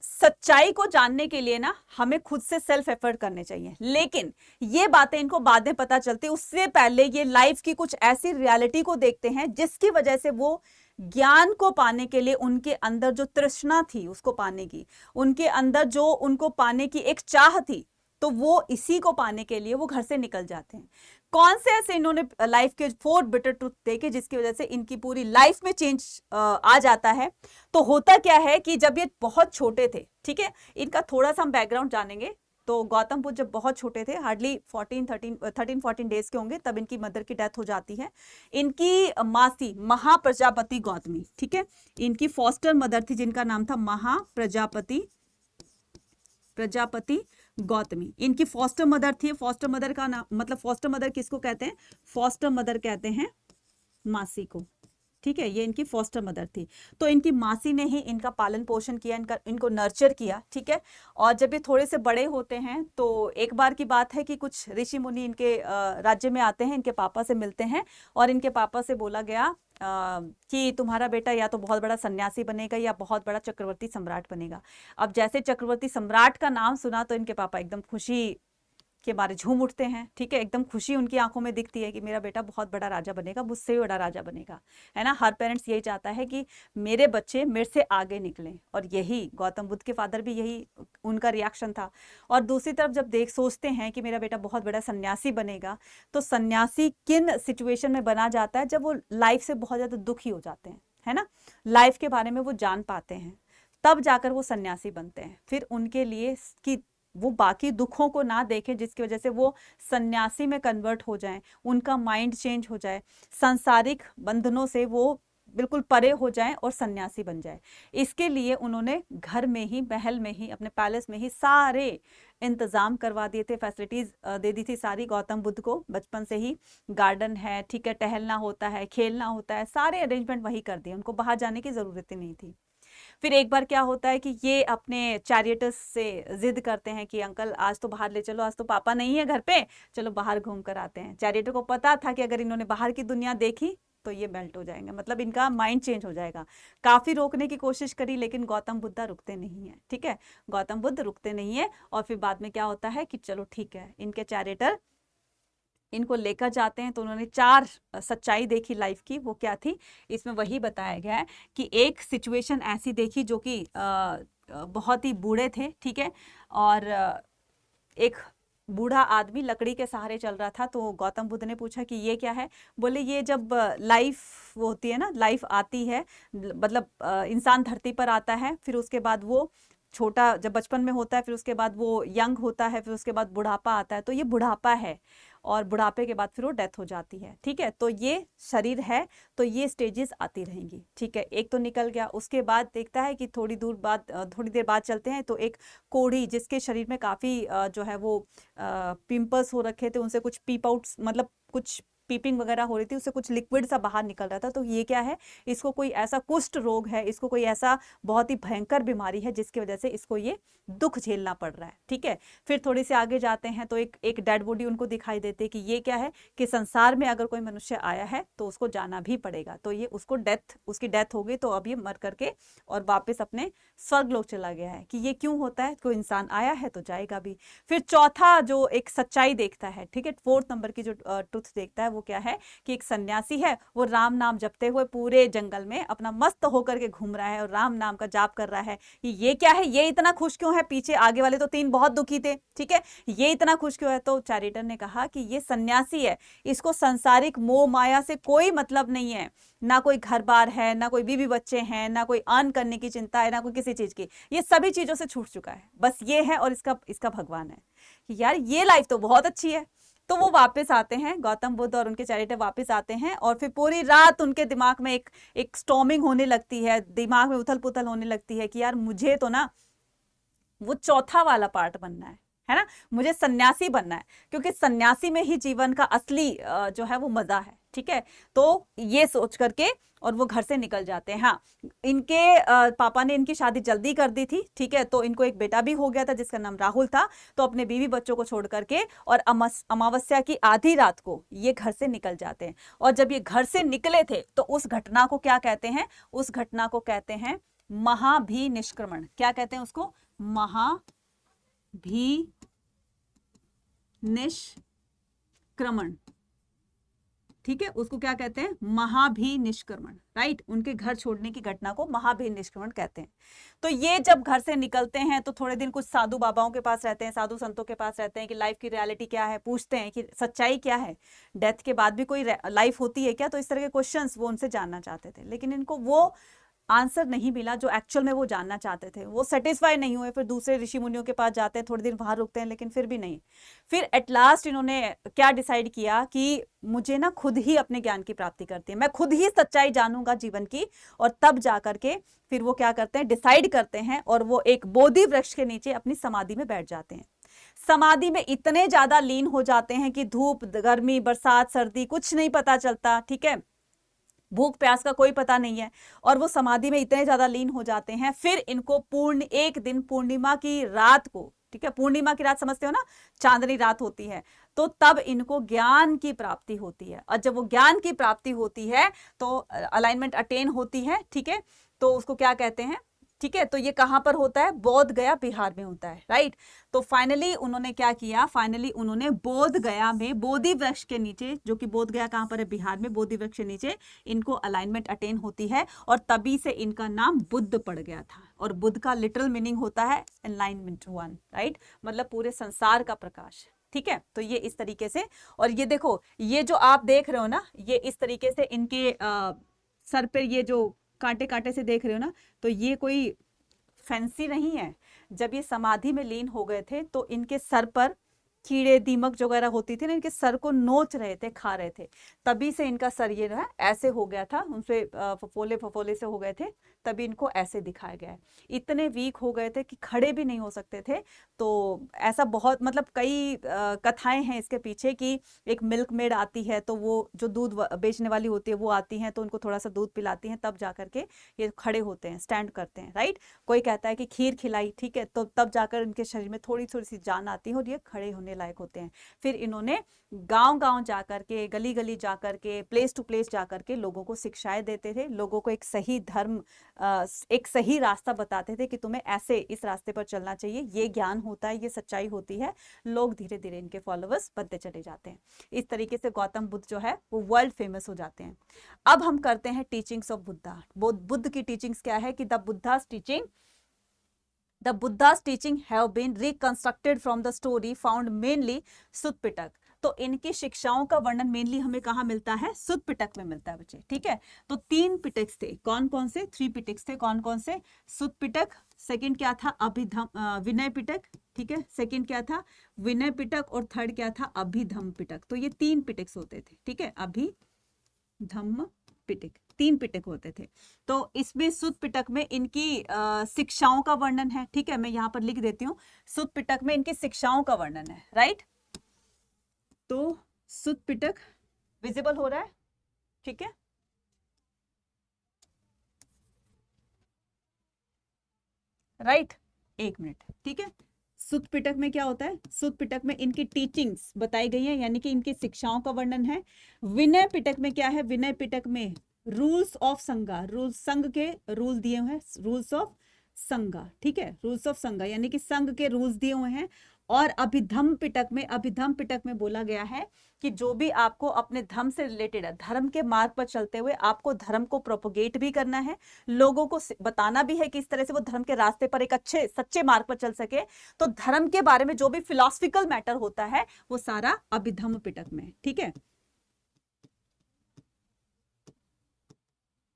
सच्चाई को जानने के लिए ना हमें खुद से सेल्फ एफर्ट करने चाहिए, लेकिन ये बातें इनको बाद में पता चलती, उससे पहले ये लाइफ की कुछ ऐसी रियलिटी को देखते हैं जिसकी वजह से वो ज्ञान को पाने के लिए उनके अंदर जो तृष्णा थी उसको पाने की, उनके अंदर जो उनको पाने की एक चाह थी, तो वो इसी को पाने के लिए वो घर से निकल जाते हैं। कौन से ऐसे इन्होंने लाइफ के 4 बिटर ट्रूथ देखे जिसकी वजह से इनकी पूरी लाइफ में चेंज आ जाता है। तो होता क्या है कि जब ये बहुत छोटे थे, ठीक है, इनका थोड़ा सा हम बैकग्राउंड जानेंगे। तो गौतम बुद्ध जब बहुत छोटे थे, हार्डली 13-14 डेज के होंगे, तब इनकी मदर की डेथ हो जाती है। इनकी मासी महाप्रजापति गौतमी, ठीक है, इनकी फॉस्टर मदर थी जिनका नाम था महाप्रजापति गौतमी, इनकी फॉस्टर मदर थी। फॉस्टर मदर का नाम, मतलब फॉस्टर मदर किसको कहते हैं, फॉस्टर मदर कहते हैं मासी को। ठीक है, ये इनकी फॉस्टर मदर थी। तो इनकी मासी ने ही इनका पालन पोषण किया, इनको नर्चर किया। ठीक है, और जब ये थोड़े से बड़े होते हैं तो एक बार की बात है कि कुछ ऋषि मुनि इनके राज्य में आते हैं, इनके पापा से मिलते हैं, और इनके पापा से बोला गया कि तुम्हारा बेटा या तो बहुत बड़ा सन्यासी बनेगा या बहुत बड़ा चक्रवर्ती सम्राट बनेगा। अब जैसे चक्रवर्ती सम्राट का नाम सुना तो इनके पापा एकदम खुशी के मारे झूम उठते हैं। ठीक है, एकदम खुशी उनकी आंखों में दिखती है कि मेरा बेटा बहुत बड़ा राजा बनेगा, मुझसे भी बड़ा राजा बनेगा, है ना। हर पेरेंट्स यही चाहता है कि मेरे बच्चे मेरे से आगे निकलें, और यही गौतम बुद्ध के फादर भी यही उनका रिएक्शन था। और दूसरी तरफ जब सोचते हैं कि मेरा बेटा बहुत बड़ा सन्यासी बनेगा, तो सन्यासी किन सिचुएशन में बना जाता है, जब वो लाइफ से बहुत ज्यादा दुखी हो जाते हैं, है ना, लाइफ के बारे में वो जान पाते हैं, तब जाकर वो सन्यासी बनते हैं। फिर उनके लिए कि वो बाकी दुखों को ना देखें जिसकी वजह से वो सन्यासी में कन्वर्ट हो जाएं, उनका माइंड चेंज हो जाए, सांसारिक बंधनों से वो बिल्कुल परे हो जाएं और सन्यासी बन जाए। इसके लिए उन्होंने घर में ही, महल में ही, अपने पैलेस में ही सारे इंतजाम करवा दिए थे, फैसिलिटीज दे दी थी सारी गौतम बुद्ध को। बचपन से ही गार्डन है, ठीक है, टहलना होता है, खेलना होता है, सारे अरेंजमेंट वही कर दिए, उनको बाहर जाने की जरूरत ही नहीं थी। फिर एक बार क्या होता है कि ये अपने चैरियटस से जिद करते हैं कि अंकल आज तो बाहर ले चलो, आज तो पापा नहीं है घर पे, चलो बाहर घूम कर आते हैं। चैरियटर को पता था कि अगर इन्होंने बाहर की दुनिया देखी तो ये मेल्ट हो जाएंगे, मतलब इनका माइंड चेंज हो जाएगा। काफी रोकने की कोशिश करी, लेकिन गौतम बुद्ध रुकते नहीं है। ठीक है, गौतम बुद्ध रुकते नहीं है। और फिर बाद में क्या होता है कि चलो ठीक है, इनके चैरियटर इनको लेकर जाते हैं। तो उन्होंने 4 सच्चाई देखी लाइफ की। वो क्या थी, इसमें वही बताया गया है कि एक सिचुएशन ऐसी देखी जो कि बहुत ही बूढ़े थे, ठीक है, और एक बूढ़ा आदमी लकड़ी के सहारे चल रहा था। तो गौतम बुद्ध ने पूछा कि ये क्या है? बोले ये जब लाइफ वो होती है ना, लाइफ आती है, मतलब इंसान धरती पर आता है, फिर उसके बाद वो छोटा जब बचपन में होता है, फिर उसके बाद वो यंग होता है, फिर उसके बाद बुढ़ापा आता है, तो ये बुढ़ापा है, और बुढ़ापे के बाद फिर वो डेथ हो जाती है। ठीक है, तो ये शरीर है, तो ये स्टेजेस आती रहेंगी। ठीक है, एक तो निकल गया। उसके बाद देखता है कि थोड़ी देर बाद चलते हैं, तो एक कोढ़ी जिसके शरीर में काफी जो है वो पिंपल्स हो रखे थे, उनसे कुछ पीप आउट, मतलब कुछ पीपिंग वगैरह हो रही थी, उससे कुछ लिक्विड सा बाहर निकल रहा था। तो ये क्या है? इसको कोई ऐसा कुष्ठ रोग है, इसको कोई ऐसा बहुत ही भयंकर बीमारी है जिसकी वजह से इसको ये दुख झेलना पड़ रहा है। ठीक है, फिर थोड़ी से आगे जाते हैं तो एक डेड बॉडी उनको दिखाई देती है कि ये क्या है कि संसार में अगर कोई मनुष्य आया है तो उसको जाना भी पड़ेगा। तो ये उसकी डेथ हो गई, तो अब ये मर करके और वापस अपने स्वर्ग लोक चला गया है। कि ये क्यों होता है? कोई इंसान आया है तो जाएगा भी। फिर चौथा जो एक सच्चाई देखता है, ठीक है, 4th नंबर की जो ट्रुथ देखता है, वो क्या है कि एक सन्यासी है, वो राम नाम जपते हुए पूरे जंगल में अपना मस्त होकर के घूम रहा है और राम नाम का जाप कर रहा है। ये क्या है? ये इतना खुश क्यों है? पीछे आगे वाले तो 3 बहुत दुखी थे। ठीक है, ये इतना खुश क्यों है? तो चैरिटर ने कहा कि ये सन्यासी है, इसको सांसारिक मोह माया से कोई मतलब नहीं है, ना कोई घर बार है, ना कोई बीवी बच्चे हैं, ना कोई अर्न करने की चिंता है, ना कोई किसी चीज की, ये सभी चीजों से छूट चुका है, बस ये है और इसका भगवान है। कि यार ये लाइफ तो बहुत अच्छी है। तो वो वापस आते हैं, गौतम बुद्ध और उनके चैरिटर वापस आते हैं, और फिर पूरी रात उनके दिमाग में एक स्टॉर्मिंग होने लगती है, दिमाग में उथल पुथल होने लगती है कि यार मुझे तो ना वो चौथा वाला पार्ट बनना है ना, मुझे सन्यासी बनना है, क्योंकि सन्यासी में ही जीवन का असली जो है वो मजा है। ठीक है, तो ये सोच करके और वो घर से निकल जाते हैं। हाँ, इनके पापा ने इनकी शादी जल्दी कर दी थी। ठीक है, तो इनको एक बेटा भी हो गया था जिसका नाम राहुल था। तो अपने बीवी बच्चों को छोड़ करके और अमावस्या की आधी रात को ये घर से निकल जाते हैं। और जब ये घर से निकले थे तो उस घटना को क्या कहते हैं? उस घटना को कहते हैं महाभिनिष्क्रमण। क्या कहते हैं उसको? महाभिनिष्क्रमण। ठीक है, उसको क्या कहते हैं? महाभिनिष्क्रमण। राइट, उनके घर छोड़ने की घटना को महाभिनिष्क्रमण कहते हैं। तो ये जब घर से निकलते हैं तो थोड़े दिन कुछ साधु बाबाओं के पास रहते हैं, साधु संतों के पास रहते हैं कि लाइफ की रियलिटी क्या है, पूछते हैं कि सच्चाई क्या है, डेथ के बाद भी कोई लाइफ होती है क्या? तो इस तरह के क्वेश्चंस वो उनसे जानना चाहते थे, लेकिन इनको वो आंसर नहीं मिला जो एक्चुअल में वो जानना चाहते थे। वो सेटिस्फाई नहीं हुए, फिर दूसरे ऋषि मुनियों के पास जाते हैं, थोड़ी देर वहां रुकते हैं, लेकिन फिर भी नहीं। फिर एट लास्ट इन्होंने क्या डिसाइड किया कि मुझे ना खुद ही अपने ज्ञान की प्राप्ति करती है, मैं खुद ही सच्चाई जानूंगा जीवन की। और तब जाकर के फिर वो क्या करते हैं? डिसाइड करते हैं, और वो एक बोधि वृक्ष के नीचे अपनी समाधि में बैठ जाते हैं। समाधि में इतने ज्यादा लीन हो जाते हैं कि धूप गर्मी बरसात सर्दी कुछ नहीं पता चलता। ठीक है, भूख प्यास का कोई पता नहीं है, और वो समाधि में इतने ज्यादा लीन हो जाते हैं। फिर इनको एक दिन पूर्णिमा की रात को, ठीक है, पूर्णिमा की रात समझते हो ना, चांदनी रात होती है, तो तब इनको ज्ञान की प्राप्ति होती है। और जब वो ज्ञान की प्राप्ति होती है तो अलाइनमेंट अटेन होती है। ठीक है, तो उसको क्या कहते हैं? ठीक है, तो ये कहां पर होता है? बोध गया बिहार में होता है। राइट, तो फाइनली उन्होंने क्या किया? फाइनली उन्होंने बोध गया में बोधि वृक्ष के नीचे, जो कि बोध गया कहां पर है? बिहार में। बोधि वृक्ष के नीचे इनको अलाइनमेंट अटेन होती है, और तभी से इनका नाम बुद्ध पड़ गया था। और बुद्ध का लिटरल मीनिंग होता है एनलाइनमेंट वन। राइट, मतलब पूरे संसार का प्रकाश। ठीक है, तो ये इस तरीके से, और ये देखो, ये जो आप देख रहे हो ना, ये इस तरीके से इनके सर पे ये जो कांटे कांटे से देख रहे हो ना, तो ये कोई फैंसी नहीं है। जब ये समाधि में लीन हो गए थे तो इनके सर पर कीड़े दीमक वगैरह होती थी ना, इनके सर को नोच रहे थे, खा रहे थे, तभी से इनका सर ये जो है ऐसे हो गया था, उनसे फफोले फफोले से हो गए थे, तभी इनको ऐसे दिखाया गया है। इतने वीक हो गए थे कि खड़े भी नहीं हो सकते थे। तो ऐसा बहुत, मतलब कई कथाएं हैं इसके पीछे कि एक मिल्क मेड आती है, तो वो जो दूध बेचने वाली होती है वो आती है, तो उनको थोड़ा सा दूध पिलाती हैं, तब जाकर के ये खड़े होते हैं, स्टैंड करते हैं। राइट, कोई कहता है कि खीर खिलाई, ठीक है, तो तब जाकर इनके शरीर में थोड़ी थोड़ी सी जान आती है और ये खड़े होने लायक होते हैं। फिर इन्होंने गांव गांव जाकर के, गली गली जाकर के, प्लेस टू प्लेस जाकर के लोगों को शिक्षाएं देते थे, लोगों को एक सही धर्म, एक सही रास्ता बताते थे कि तुम्हें ऐसे इस रास्ते पर चलना चाहिए, ये ज्ञान होता है, ये सच्चाई होती है। लोग धीरे धीरे इनके फॉलोअर्स बनते चले जाते हैं। इस तरीके से गौतम बुद्ध जो है वो वर्ल्ड फेमस हो जाते हैं। अब हम करते हैं टीचिंग्स ऑफ बुद्धा। बुद्ध की टीचिंग्स क्या है कि the Buddha's teaching, the Buddha's teaching have been reconstructed from the story found mainly Sutta Pitaka. तो इनकी शिक्षाओं का वर्णन मेनली हमें कहाँ मिलता है? सुत्त पिटक में मिलता है बच्चे, ठीक है। तो 3 पिटक्स थे, कौन कौन से? 3 पिटक्स थे, कौन कौन से? सुत्त पिटक, सेकंड क्या था? विनय पिटक, ठीक है, सेकंड क्या था? विनय पिटक, और थर्ड क्या था? अभिधम्म पिटक। तो ये 3 पिटक्स होते थे, ठीक है, अभिधम्म पिटक, 3 पिटक होते थे। तो इसमें सुत्त पिटक में इनकी शिक्षाओं का वर्णन है, ठीक है, मैं यहाँ पर लिख देती हूँ। सुत्त पिटक में इनकी शिक्षाओं का वर्णन है, राइट। तो सुत्त पिटक विजिबल हो रहा है, ठीक है। राइट, एक मिनट, ठीक है। सुत्त पिटक में क्या होता है? सुत्त पिटक में इनकी टीचिंग्स बताई गई है, यानी कि इनकी शिक्षाओं का वर्णन है। विनय पिटक में क्या है? विनय पिटक में रूल्स ऑफ संगा, रूल्स, संघ के रूल दिए हुए हैं, रूल्स ऑफ संगा, ठीक है, रूल्स ऑफ संगा यानी कि संघ के रूल्स दिए हुए हैं। और अभिधम्म पिटक में बोला गया है कि जो भी आपको अपने धर्म से रिलेटेड है, धर्म के मार्ग पर चलते हुए आपको धर्म को प्रोपोगेट भी करना है, लोगों को बताना भी है कि इस तरह से वो धर्म के रास्ते पर एक अच्छे सच्चे मार्ग पर चल सके। तो धर्म के बारे में जो भी फिलॉसफिकल मैटर होता है वो सारा अभिधम्म पिटक में, ठीक है,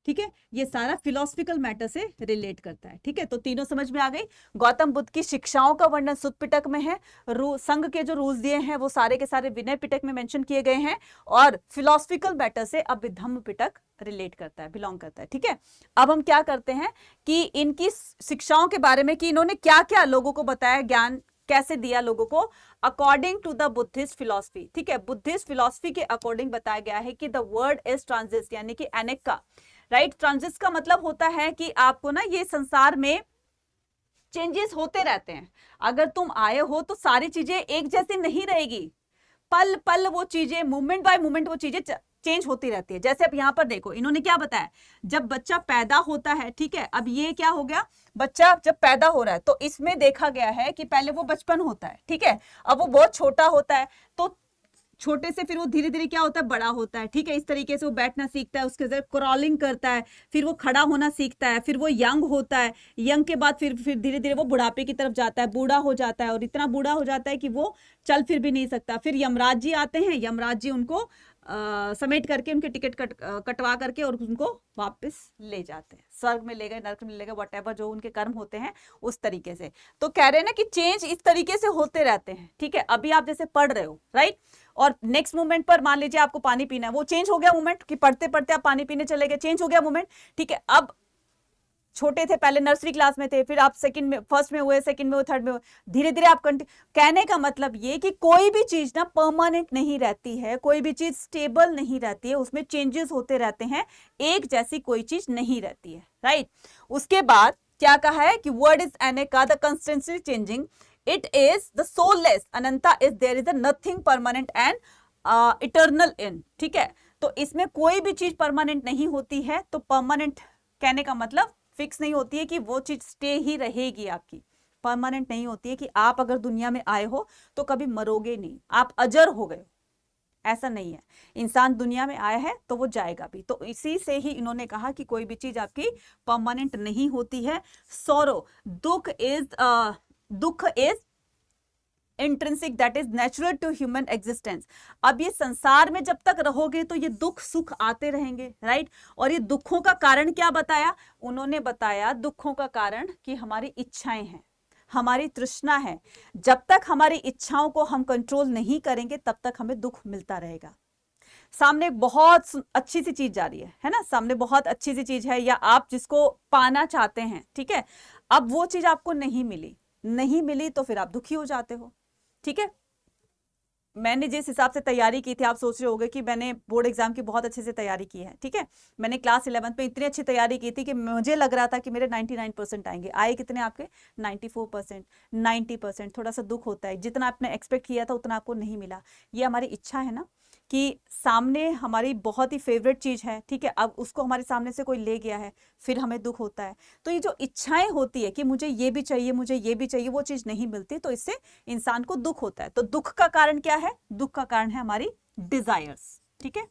ठीक है, ये सारा फिलोसफिकल मैटर से रिलेट करता है, ठीक है। तो तीनों समझ में आ गई। गौतम बुद्ध की शिक्षाओं का वर्णन सुत्त पिटक में है, संघ के जो रूल्स दिए हैं वो सारे के सारे विनय पिटक में मेंशन किए गए हैं, और फिलोसफिकल मैटर से अभिधम्म पिटक रिलेट करता है, बिलोंग करता है, ठीक है। अब हम क्या करते हैं कि इनकी शिक्षाओं के बारे में कि इन्होंने क्या क्या लोगों को बताया, ज्ञान कैसे दिया लोगों को, according to the Buddhist philosophy, ठीक है। बुद्धिस्ट फिलॉसफी के अकॉर्डिंग बताया गया है कि द वर्ड इज ट्रांजिस्ट, यानी कि अनेक्का, राइट। ट्रांजिस्ट का मतलब होता है कि आपको ना ये संसार में चेंजेस होते रहते हैं। अगर तुम आए हो तो सारी चीजें एक जैसी नहीं रहेगी, पल पल वो चीजें, मोमेंट बाय मोमेंट वो चीजें चेंज होती रहती है। जैसे अब यहाँ पर देखो, इन्होंने क्या बताया, जब बच्चा पैदा होता है, ठीक है, अब ये क्या हो गया, बच्चा जब पैदा हो रहा है तो इसमें देखा गया है कि पहले वो बचपन होता है, ठीक है, अब वो बहुत छोटा होता है, तो छोटे से फिर वो धीरे धीरे क्या होता है, बड़ा होता है, ठीक है। इस तरीके से वो बैठना सीखता है, उसके अंदर क्रॉलिंग करता है, फिर वो खड़ा होना सीखता है, फिर वो यंग होता है, यंग के बाद फिर धीरे धीरे वो बुढ़ापे की तरफ जाता है, बूढ़ा हो जाता है, और इतना बूढ़ा हो जाता है कि वो चल फिर भी नहीं सकता। फिर यमराज जी आते हैं, यमराज जी उनको समेट करके उनके टिकट कटवा करके और उनको वापस ले जाते हैं, स्वर्ग में ले गए, नरक में ले गए, व्हाटएवर जो उनके कर्म होते हैं उस तरीके से। तो कह रहे हैं ना कि चेंज इस तरीके से होते रहते हैं, ठीक है। अभी आप जैसे पढ़ रहे हो, राइट, और नेक्स्ट मोमेंट पर मान लीजिए आपको पानी पीना है, वो चेंज हो गया मोमेंट, कि पढ़ते पढ़ते आप पानी पीने चले गए, चेंज हो गया मोमेंट, ठीक है। अब छोटे थे, पहले नर्सरी क्लास में थे, फिर आप सेकंड में, फर्स्ट में हुए, सेकंड में हुए, थर्ड में हुए, धीरे धीरे आप कहने का मतलब ये कि कोई भी चीज ना परमानेंट नहीं रहती है, कोई भी चीज स्टेबल नहीं रहती है, उसमें चेंजेस होते रहते हैं, एक जैसी कोई चीज नहीं रहती है, राइट। उसके बाद क्या कहा है कि word is anicca, the constantly changing, it is the soulless, anatta is there is a nothing permanent and eternal in, ठीक है। तो इसमें कोई भी चीज परमानेंट नहीं होती है। तो परमानेंट कहने का मतलब फिक्स नहीं होती है कि वो चीज स्टे ही रहेगी आपकी, परमानेंट नहीं होती है कि आप अगर दुनिया में आए हो तो कभी मरोगे नहीं, आप अजर हो गए, ऐसा नहीं है। इंसान दुनिया में आया है तो वो जाएगा भी। तो इसी से ही इन्होंने कहा कि कोई भी चीज आपकी परमानेंट नहीं होती है। सॉरो, दुख is intrinsic, that is natural to human existence. अब ये संसार में जब तक रहोगे तो ये दुख सुख आते रहेंगे, राइट। और ये दुखों का कारण क्या बताया उन्होंने? बताया दुखों का कारण कि हमारी इच्छाएं हैं, हमारी तृष्णा है। जब तक हमारी इच्छाओं को हम कंट्रोल नहीं करेंगे तब तक हमें दुख मिलता रहेगा। सामने बहुत अच्छी सी चीज जा रही है ना, सामने बहुत अच्छी सी चीज है, या आप जिसको पाना चाहते हैं, ठीक है, अब वो चीज आपको नहीं मिली तो फिर आप दुखी हो जाते हो, ठीक है। मैंने जिस हिसाब से तैयारी की थी, आप सोच रहे होंगे कि मैंने बोर्ड एग्जाम की बहुत अच्छे से तैयारी की है, ठीक है। मैंने क्लास 11th में इतनी अच्छी तैयारी की थी कि मुझे लग रहा था कि मेरे 99% आएंगे। आए कितने आपके? 94%, 90%। थोड़ा सा दुख होता है, जितना आपने एक्सपेक्ट किया था उतना आपको नहीं मिला। ये हमारी इच्छा है ना, कि सामने हमारी बहुत ही फेवरेट चीज है, ठीक है, अब उसको हमारे सामने से कोई ले गया है, फिर हमें दुख होता है। तो ये जो इच्छाएं होती है कि मुझे ये भी चाहिए, मुझे ये भी चाहिए, वो चीज नहीं मिलती, तो इससे इंसान को दुख होता है। तो दुख का कारण क्या है? दुख का कारण है हमारी डिजायर्स, ठीक है।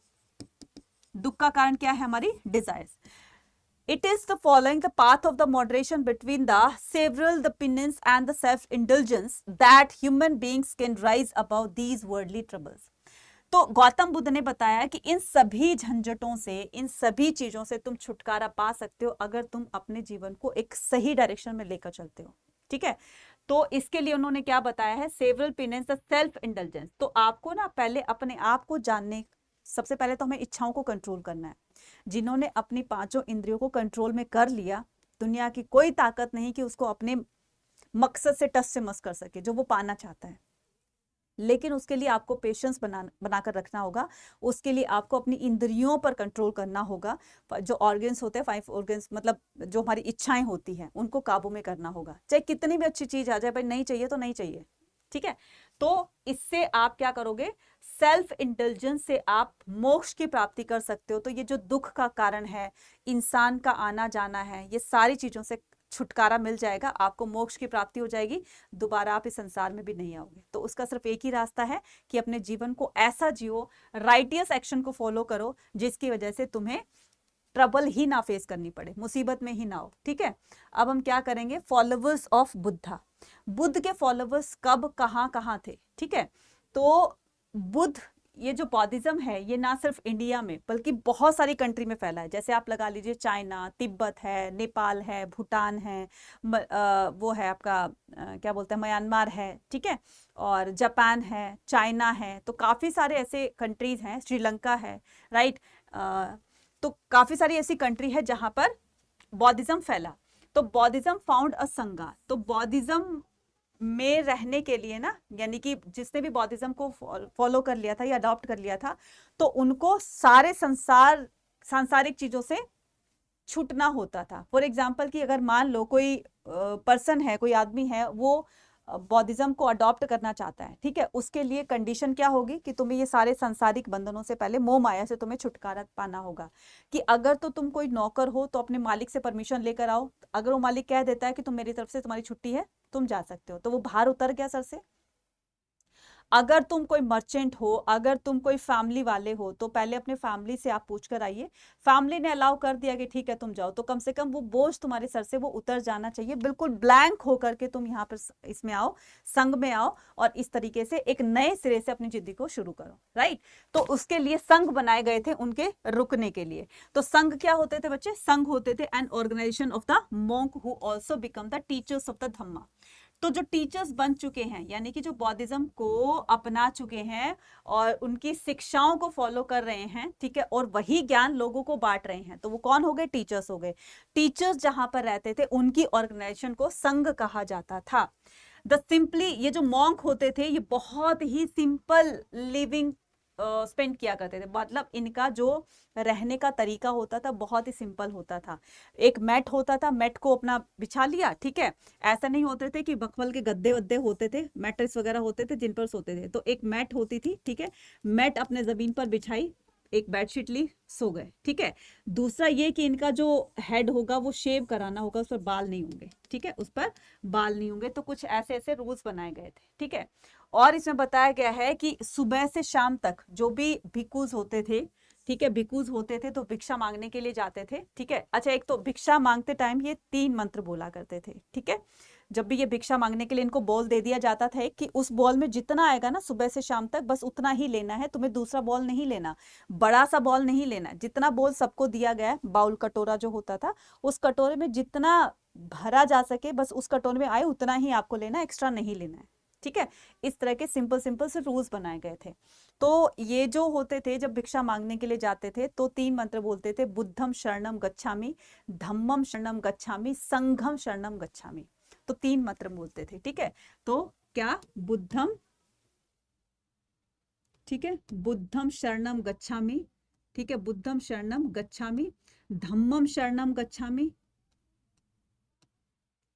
दुख का कारण क्या है? हमारी desires. It is the following the path of the moderation between the several the penance and the self indulgence that human beings can rise above these worldly troubles. तो गौतम बुद्ध ने बताया कि इन सभी झंझटों से, इन सभी चीजों से तुम छुटकारा पा सकते हो अगर तुम अपने जीवन को एक सही डायरेक्शन में लेकर चलते हो। ठीक है, तो इसके लिए उन्होंने क्या बताया है, several penance the self indulgence. तो आपको ना पहले अपने आप को जानने, सबसे पहले तो हमें इच्छाओं को कंट्रोल करना है। जिन्होंने अपनी पांचों इंद्रियों को कंट्रोल में कर लिया, दुनिया की कोई ताकत नहीं कि उसको अपने मकसद से टस से मस कर सके जो वो पाना चाहता है। लेकिन उसके लिए आपको पेशेंस बनाकर रखना होगा, उसके लिए आपको अपनी इंद्रियों पर कंट्रोल करना होगा। जो ऑर्गन्स होते हैं, 5 ऑर्गन्स, मतलब जो हमारी इच्छाएं होती हैं, उनको काबू में करना होगा। चाहे कितनी भी अच्छी चीज आ जाए, भाई नहीं चाहिए तो नहीं चाहिए। ठीक है, तो इससे आप क्या करोगे, सेल्फ इंटेलिजेंस से आप मोक्ष की प्राप्ति कर सकते हो। तो ये जो दुख का कारण है, इंसान का आना जाना है, ये सारी चीजों से छुटकारा मिल जाएगा, आपको मोक्ष की प्राप्ति हो जाएगी, दोबारा आप इस संसार में भी नहीं आओगे। तो उसका सिर्फ एक ही रास्ता है कि अपने जीवन को ऐसा जियो, राइटियस एक्शन को फॉलो करो, जिसकी वजह से तुम्हें ट्रबल ही ना फेस करनी पड़े, मुसीबत में ही ना हो। ठीक है, अब हम क्या करेंगे, फॉलोवर्स ऑफ बुद्धा। बुद्ध के फॉलोवर्स कब कहां थे। ठीक है, तो बुद्ध, ये जो बौद्धिज्म है, ये ना सिर्फ इंडिया में बल्कि बहुत सारी कंट्री में फैला है। जैसे आप लगा लीजिए, चाइना, तिब्बत है, नेपाल है, भूटान है, वो है आपका क्या बोलते हैं, म्यांमार है। ठीक है, और जापान है, चाइना है, तो काफ़ी सारे ऐसे कंट्रीज हैं, श्रीलंका है, राइट। तो काफ़ी सारी ऐसी कंट्री है जहाँ पर बौद्धिज्म फैला। तो बौद्धिज्म फाउंड अ संघा। तो बौद्धिज्म में रहने के लिए ना, यानी कि जिसने भी बौद्धिज्म को फॉलो कर लिया था या अडॉप्ट कर लिया था, तो उनको सारे सांसारिक चीजों से छूटना होता था। फॉर एग्जाम्पल कि अगर मान लो कोई पर्सन है, कोई आदमी है, वो बौद्धिज्म को अडॉप्ट करना चाहता है, ठीक है, उसके लिए कंडीशन क्या होगी कि तुम्हें ये सारे सांसारिक बंधनों से, पहले मोह माया से तुम्हें छुटकारा पाना होगा। कि अगर तो तुम कोई नौकर हो तो अपने मालिक से परमिशन लेकर आओ। अगर वो मालिक कह देता है कि तुम मेरी तरफ से, तुम्हारी छुट्टी है, तुम जा सकते हो, तो वो भार उतर गया सर से। अगर तुम कोई मर्चेंट हो, अगर तुम कोई फैमिली वाले हो, तो पहले अपने फैमिली से आप पूछ कर आइए। फैमिली ने अलाउ कर दिया कि ठीक है तुम जाओ, तो कम से कम वो बोझ तुम्हारे सर से वो उतर जाना चाहिए। बिल्कुल ब्लैंक होकर के तुम यहाँ पर इसमें आओ, संघ में आओ, और इस तरीके से एक नए सिरे से अपनी जिंदगी को शुरू करो, राइट। तो उसके लिए संघ बनाए गए थे, उनके रुकने के लिए। तो संघ क्या होते थे बच्चे, संघ होते थे an organization of the monk who also become the teachers of the Dhamma. तो जो टीचर्स बन चुके हैं, यानी कि जो बौद्धिज्म को अपना चुके हैं और उनकी शिक्षाओं को फॉलो कर रहे हैं, ठीक है, और वही ज्ञान लोगों को बांट रहे हैं, तो वो कौन हो गए, टीचर्स हो गए। टीचर्स जहां पर रहते थे, उनकी ऑर्गेनाइजेशन को संघ कहा जाता था। द सिंपली, ये जो मॉन्क होते थे, ये बहुत ही सिंपल लिविंग स्पेंड किया करते थे। मतलब इनका जो रहने का तरीका होता था बहुत ही सिंपल होता था। एक मैट होता था, मैट को अपना बिछा लिया, ठीक है। ऐसा नहीं होते थे कि बकवल के गद्दे वद्दे होते थे, मैट्रेस वगैरह होते थे जिन पर सोते थे। तो एक मैट होती थी, ठीक है, मैट अपने जमीन पर बिछाई, एक बेडशीट ली, सो गए, ठीक है। दूसरा ये कि इनका जो हेड होगा वो शेव कराना होगा, उस पर बाल नहीं होंगे, ठीक है, उस पर बाल नहीं होंगे। तो कुछ ऐसे ऐसे रूल्स बनाए गए थे, ठीक है। और इसमें बताया गया है कि सुबह से शाम तक जो भी भिक्खुज होते थे, ठीक है, भिक्खुज होते थे तो भिक्षा मांगने के लिए जाते थे, ठीक है। अच्छा, एक तो भिक्षा मांगते टाइम ये 3 मंत्र बोला करते थे, ठीक है। जब भी ये भिक्षा मांगने के लिए इनको बॉल दे दिया जाता था कि उस बॉल में जितना आएगा ना सुबह से शाम तक, बस उतना ही लेना है, तुम्हें दूसरा बॉल नहीं लेना, बड़ा सा बॉल नहीं लेना। जितना बॉल सबको दिया गया है, बाउल कटोरा जो होता था, उस कटोरे में जितना भरा जा सके बस उस कटोरे में आए उतना ही आपको लेना, एक्स्ट्रा नहीं लेना है, ठीक है। इस तरह के सिंपल सिंपल से रूल्स बनाए गए थे। तो ये जो होते थे, जब भिक्षा मांगने के लिए जाते थे तो 3 मंत्र बोलते थे, बुद्धम शरणम गच्छामि, धम्मम शरणम गच्छामि, संघम शरणम गच्छामि। तो 3 मंत्र बोलते थे, ठीक है। तो क्या, बुद्धम, ठीक है, बुद्धम शरणम गच्छामि, ठीक है, बुद्धम शरणम गच्छामि, धम्मम शरणम गच्छामि,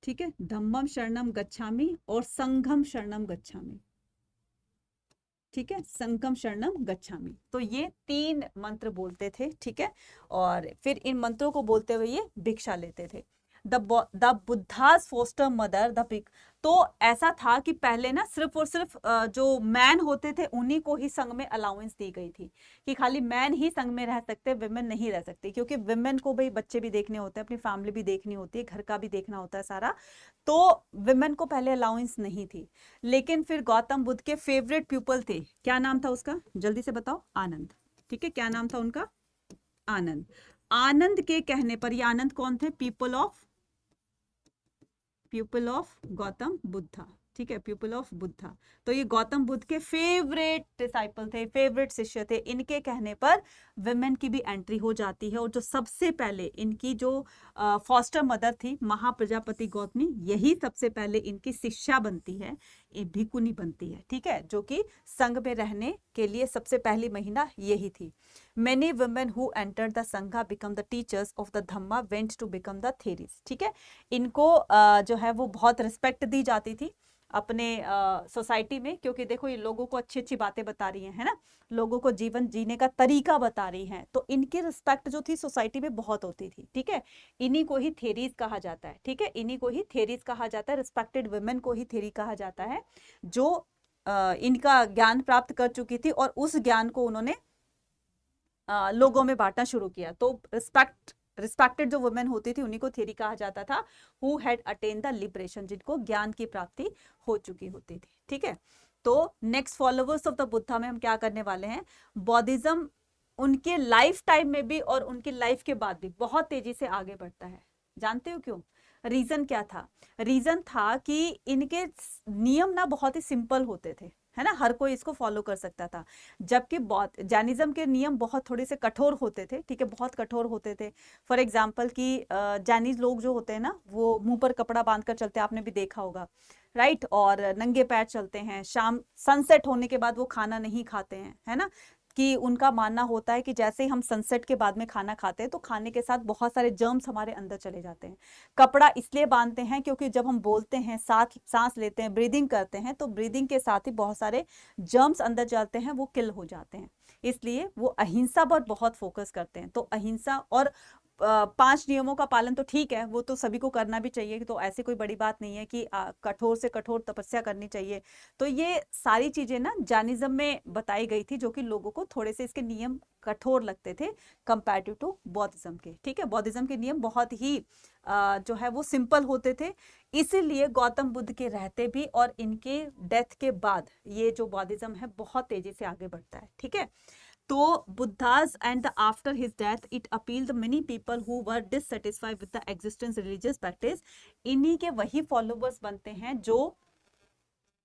ठीक है, धम्मम शरणम गच्छामि, और संघम शरणम गच्छामि, ठीक है, संघम शरणम गच्छामि। तो ये 3 मंत्र बोलते थे, ठीक है। और फिर इन मंत्रों को बोलते हुए ये भिक्षा लेते थे। The Buddha's foster mother the तो ऐसा था कि पहले ना सिर्फ और सिर्फ जो मैन होते थे उन्हीं को ही संघ में अलाउंस दी गई थी कि खाली मैन ही संघ में रह सकते, विमेन नहीं रह सकती, क्योंकि विमेन को भाई बच्चे भी देखने होते हैं, अपनी फैमिली भी देखनी होती है, घर का भी देखना होता है सारा, तो विमेन को पहले अलाउंस नहीं थी। लेकिन फिर गौतम बुद्ध के फेवरेट पीपल थे, क्या नाम था उसका, जल्दी से बताओ, आनंद, ठीक है, क्या नाम था उनका, आनंद। आनंद के कहने पर, ये आनंद कौन थे, पीपल ऑफ गौतम बुद्धा, ठीक है, पीपल ऑफ बुद्धा। तो ये गौतम बुद्ध के फेवरेट डिसाइपल थे, फेवरेट शिष्य थे। इनके कहने पर विमेन की भी एंट्री हो जाती है, और जो सबसे पहले इनकी जो फॉस्टर मदर थी महाप्रजापति गौतमी, यही सबसे पहले इनकी शिष्या बनती है, भिक्खुनी बनती है, ठीक है, जो कि संघ में रहने के लिए सबसे पहली महिला यही थी। Many women who entered the संघा become the teachers of the Dhamma went to become the theories, ठीक है। इनको जो है वो बहुत रिस्पेक्ट दी जाती थी अपने सोसाइटी में, क्योंकि देखो ये लोगों को अच्छी अच्छी बातें बता रही हैं, है ना, लोगों को जीवन जीने का तरीका बता रही हैं, तो इनकी रिस्पेक्ट जो थी सोसाइटी में बहुत होती थी, ठीक है। इन्हीं को ही थेरीज कहा जाता है, ठीक है, इन्हीं को ही थेरीज कहा जाता है, रिस्पेक्टेड वुमेन को ही थेरी कहा जाता है, जो इनका ज्ञान प्राप्त कर चुकी थी और उस ज्ञान को उन्होंने लोगों में बांटना शुरू किया। तो रिस्पेक्टेड जो वुमेन होती थी उन्हीं को थेरी कहा जाता था, who had attain the liberation, जिनको ज्ञान की प्राप्ति हो चुकी होती थी, ठीक है। तो next followers of the Buddha में हम क्या करने वाले हैं, बौद्धिज्म उनके लाइफ टाइम में भी और उनकी लाइफ के बाद भी बहुत तेजी से आगे बढ़ता है। जानते हो क्यों, रीजन क्या था, रीजन था कि इनके नियम ना बहुत ही सिंपल होते थे, है ना, हर कोई इसको फॉलो कर सकता था, जबकि जैनिज्म के नियम बहुत थोड़े से कठोर होते थे, ठीक है, बहुत कठोर होते थे। फॉर एग्जाम्पल कि जैनीज लोग जो होते हैं ना, वो मुंह पर कपड़ा बांध कर चलते हैं, आपने भी देखा होगा, राइट, और नंगे पैर चलते हैं, शाम सनसेट होने के बाद वो खाना नहीं खाते हैं, है ना, कि उनका मानना होता है कि जैसे ही हम सनसेट के बाद में खाना खाते हैं तो खाने के साथ बहुत सारे जर्म्स हमारे अंदर चले जाते हैं। कपड़ा इसलिए बांधते हैं क्योंकि जब हम बोलते हैं, साथ सांस लेते हैं, ब्रीदिंग करते हैं, तो ब्रीदिंग के साथ ही बहुत सारे जर्म्स अंदर जाते हैं, वो किल हो जाते हैं, इसलिए वो अहिंसा पर बहुत फोकस करते हैं। तो अहिंसा और 5 नियमों का पालन तो ठीक है, वो तो सभी को करना भी चाहिए, तो ऐसी कोई बड़ी बात नहीं है कि कठोर से कठोर तपस्या करनी चाहिए। तो ये सारी चीजें ना जैनिज्म में बताई गई थी, जो कि लोगों को थोड़े से इसके नियम कठोर लगते थे कंपैरेटिव टू बौद्धिज्म के, ठीक है। बौद्धिज्म के नियम बहुत ही जो है वो सिंपल होते थे, इसीलिए गौतम बुद्ध के रहते भी और इनके डेथ के बाद ये जो बौद्धिज्म है बहुत तेजी से आगे बढ़ता है, ठीक है। तो Buddhas and after his death it appealed many people who were dissatisfied with the existence religious practice, इन्हीं के वही फॉलोवर्स बनते हैं जो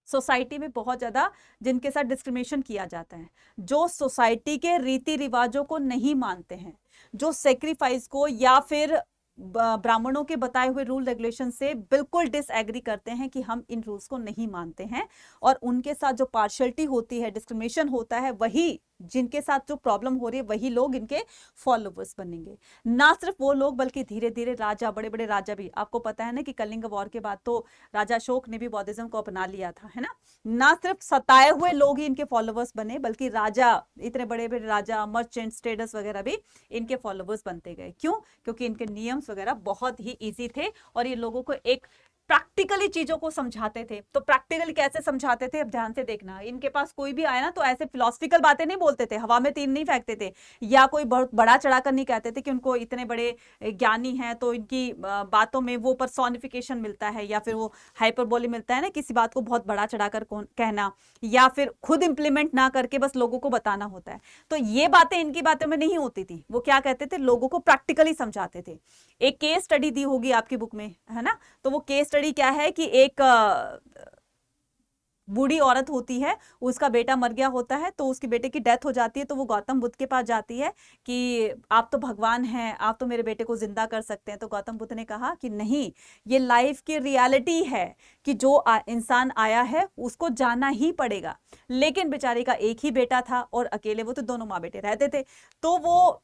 सोसाइटी में बहुत ज्यादा, जिनके साथ डिस्क्रिमिनेशन किया जाता है, जो सोसाइटी के रीति रिवाजों को नहीं मानते हैं, जो सेक्रीफाइस को या फिर ब्राह्मणों के बताए हुए रूल रेगुलेशन से बिल्कुल डिसएग्री करते हैं कि हम इन रूल्स को नहीं मानते हैं, और उनके साथ जो पार्शियलिटी होती है, डिस्क्रिमिनेशन होता है, वही जिनके साथ जो प्रॉब्लम हो रही है वही लोग इनके फॉलोवर्स बनेंगे। ना सिर्फ वो लोग बल्कि धीरे धीरे राजा, बड़े बड़े राजा भी, आपको पता है ना कि कलिंग वॉर के बाद तो राजा अशोक ने भी बौद्धिज्म को अपना लिया था, है ना सिर्फ सताए हुए लोग ही इनके फॉलोवर्स बने, बल्कि राजा, इतने बड़े बड़े राजा, मर्चेंट्स, ट्रेडर्स वगैरह भी इनके फॉलोवर्स बनते गए। क्यों, क्योंकि इनके नियम्स वगैरह बहुत ही ईजी थे और ये लोगों को एक प्रैक्टिकली चीजों को समझाते थे। तो प्रैक्टिकली कैसे समझाते थे, अब ध्यान से देखना, इनके पास कोई भी आया ना तो ऐसे फिलोसफिकल बातें नहीं बोलते थे, हवा में तीर नहीं फेंकते थे, या कोई बहुत बड़ा चढ़ाकर नहीं कहते थे कि उनको इतने बड़े ज्ञानी हैं तो इनकी बातों में वो पर्सोनिफिकेशन मिलता है, या फिर वो हाइपरबोली मिलता है ना, किसी बात को बहुत बड़ा चढ़ाकर कहना, या फिर खुद इंप्लीमेंट ना करके बस लोगों को बताना होता है। तो ये बातें इनकी बातों में नहीं होती थी, वो क्या कहते थे, लोगों को प्रैक्टिकली समझाते थे। एक केस स्टडी दी होगी आपकी बुक में, है ना, तो वो केस स्टडी क्या है कि एक बूढ़ी औरत होती है, उसका बेटा मर गया होता है, तो उसके बेटे की डेथ हो जाती है, तो वो गौतम बुद्ध के पास जाती है कि आप तो भगवान हैं, आप तो मेरे बेटे को जिंदा कर सकते हैं। तो गौतम बुद्ध ने कहा कि नहीं, ये लाइफ की रियलिटी है कि जो इंसान आया है उसको जाना ही पड़ेगा। लेकिन बेचारी का एक ही बेटा था और अकेले वो तो दोनों माँ बेटे रहते थे, तो वो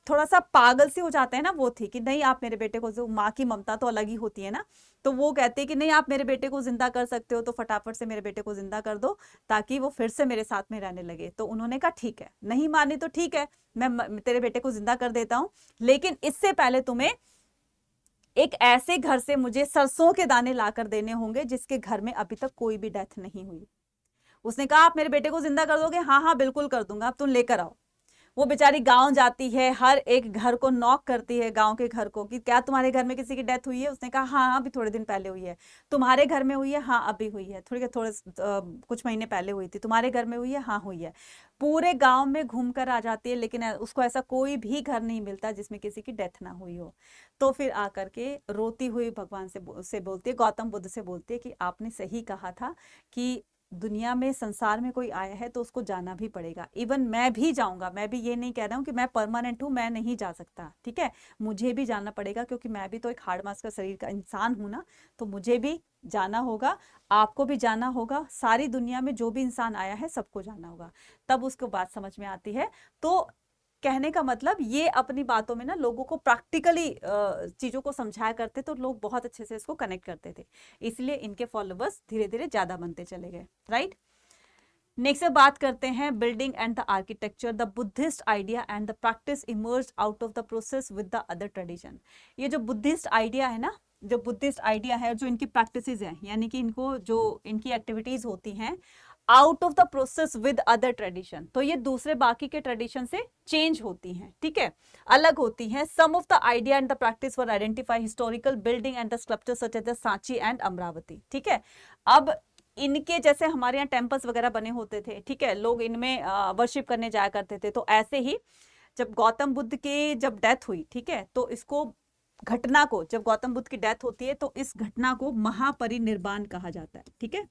थोड़ा सा पागल से हो जाते हैं ना, वो थी कि नहीं आप मेरे बेटे को, जो माँ की ममता तो अलग ही होती है ना, तो वो कहते हैं कि नहीं आप मेरे बेटे को जिंदा कर सकते हो तो फटाफट से मेरे बेटे को जिंदा कर दो ताकि वो फिर से मेरे साथ में रहने लगे। तो उन्होंने कहा ठीक है, नहीं मानी तो ठीक है, मैं तेरे बेटे को जिंदा कर देता हूं, लेकिन इससे पहले तुम्हें एक ऐसे घर से मुझे सरसों के दाने लाकर देने होंगे जिसके घर में अभी तक कोई भी डेथ नहीं हुई। उसने कहा आप मेरे बेटे को जिंदा कर दोगे? हाँ हाँ बिल्कुल कर दूंगा, अब तुम लेकर आओ। वो बेचारी गांव जाती है, हर एक घर को नॉक करती है, गांव के घर को, कि क्या तुम्हारे घर में किसी की डेथ हुई है? उसने कहा हाँ अभी थोड़े दिन पहले हुई है। तुम्हारे घर में हुई है? हाँ अभी हुई है, थोड़े कुछ महीने पहले हुई थी। तुम्हारे घर में हुई है? हाँ हुई है। पूरे गांव में घूम कर आ जाती है, लेकिन उसको ऐसा कोई भी घर नहीं मिलता जिसमें किसी की डेथ ना हुई हो। तो फिर आकर के रोती हुई भगवान से बोलती है, गौतम बुद्ध से बोलती है कि आपने सही कहा था कि दुनिया में, संसार में कोई आया है तो उसको जाना भी पड़ेगा। इवन मैं भी जाऊंगा, मैं भी ये नहीं कह रहा हूँ कि मैं परमानेंट हूँ, मैं नहीं जा सकता, ठीक है, मुझे भी जाना पड़ेगा, क्योंकि मैं भी तो एक हाड़ मांस का शरीर का इंसान हूं ना, तो मुझे भी जाना होगा, आपको भी जाना होगा, सारी दुनिया में जो भी इंसान आया है सबको जाना होगा। तब उसको बात समझ में आती है। तो कहने का मतलब, ये अपनी बातों में ना लोगों को प्रैक्टिकली चीजों को समझाया करते, तो लोग बहुत अच्छे से इसको कनेक्ट करते थे, इसलिए इनके फॉलोवर्स धीरे धीरे ज्यादा बनते चले गए, राइट। नेक्स्ट बात करते हैं building and the architecture. The Buddhist idea and the practice emerge out of the process with the other tradition. ये जो बुद्धिस्ट आइडिया है ना, जो बुद्धिस्ट आइडिया है, जो इनकी प्रैक्टिसेस हैं, यानी कि इनको जो इनकी एक्टिविटीज होती हैं out of the process with other tradition, तो ये दूसरे बाकी के ट्रेडिशन से चेंज होती हैं, ठीक है, अलग होती हैं। Some of the idea and the practice were identify historical building and the sculpture such as the Sanchi and Amaravati, ठीक है। अब इनके जैसे हमारे यहाँ टेम्पल्स वगैरह बने होते थे, ठीक है, लोग इनमें वर्शिप करने जाया करते थे, तो ऐसे ही जब गौतम बुद्ध की जब डेथ हुई, ठीक है, तो इसको घटना को, जब गौतम बुद्ध की डेथ होती है तो इस घटना को महापरिनिर्वाण कहा जाता है, ठीक है,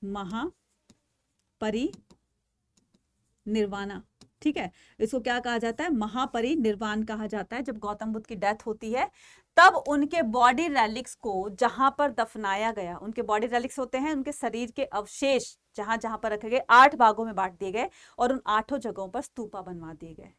महापरिनिर्वाणा, ठीक है, इसको क्या कहा जाता है? महापरिनिर्वाण कहा जाता है। जब गौतम बुद्ध की डेथ होती है तब उनके बॉडी रेलिक्स को जहां पर दफनाया गया, उनके बॉडी रेलिक्स होते हैं उनके शरीर के अवशेष, जहां जहां पर रखे गए 8 भागों में बांट दिए गए और उन 8 जगहों पर स्तूपा बनवा दिए गए,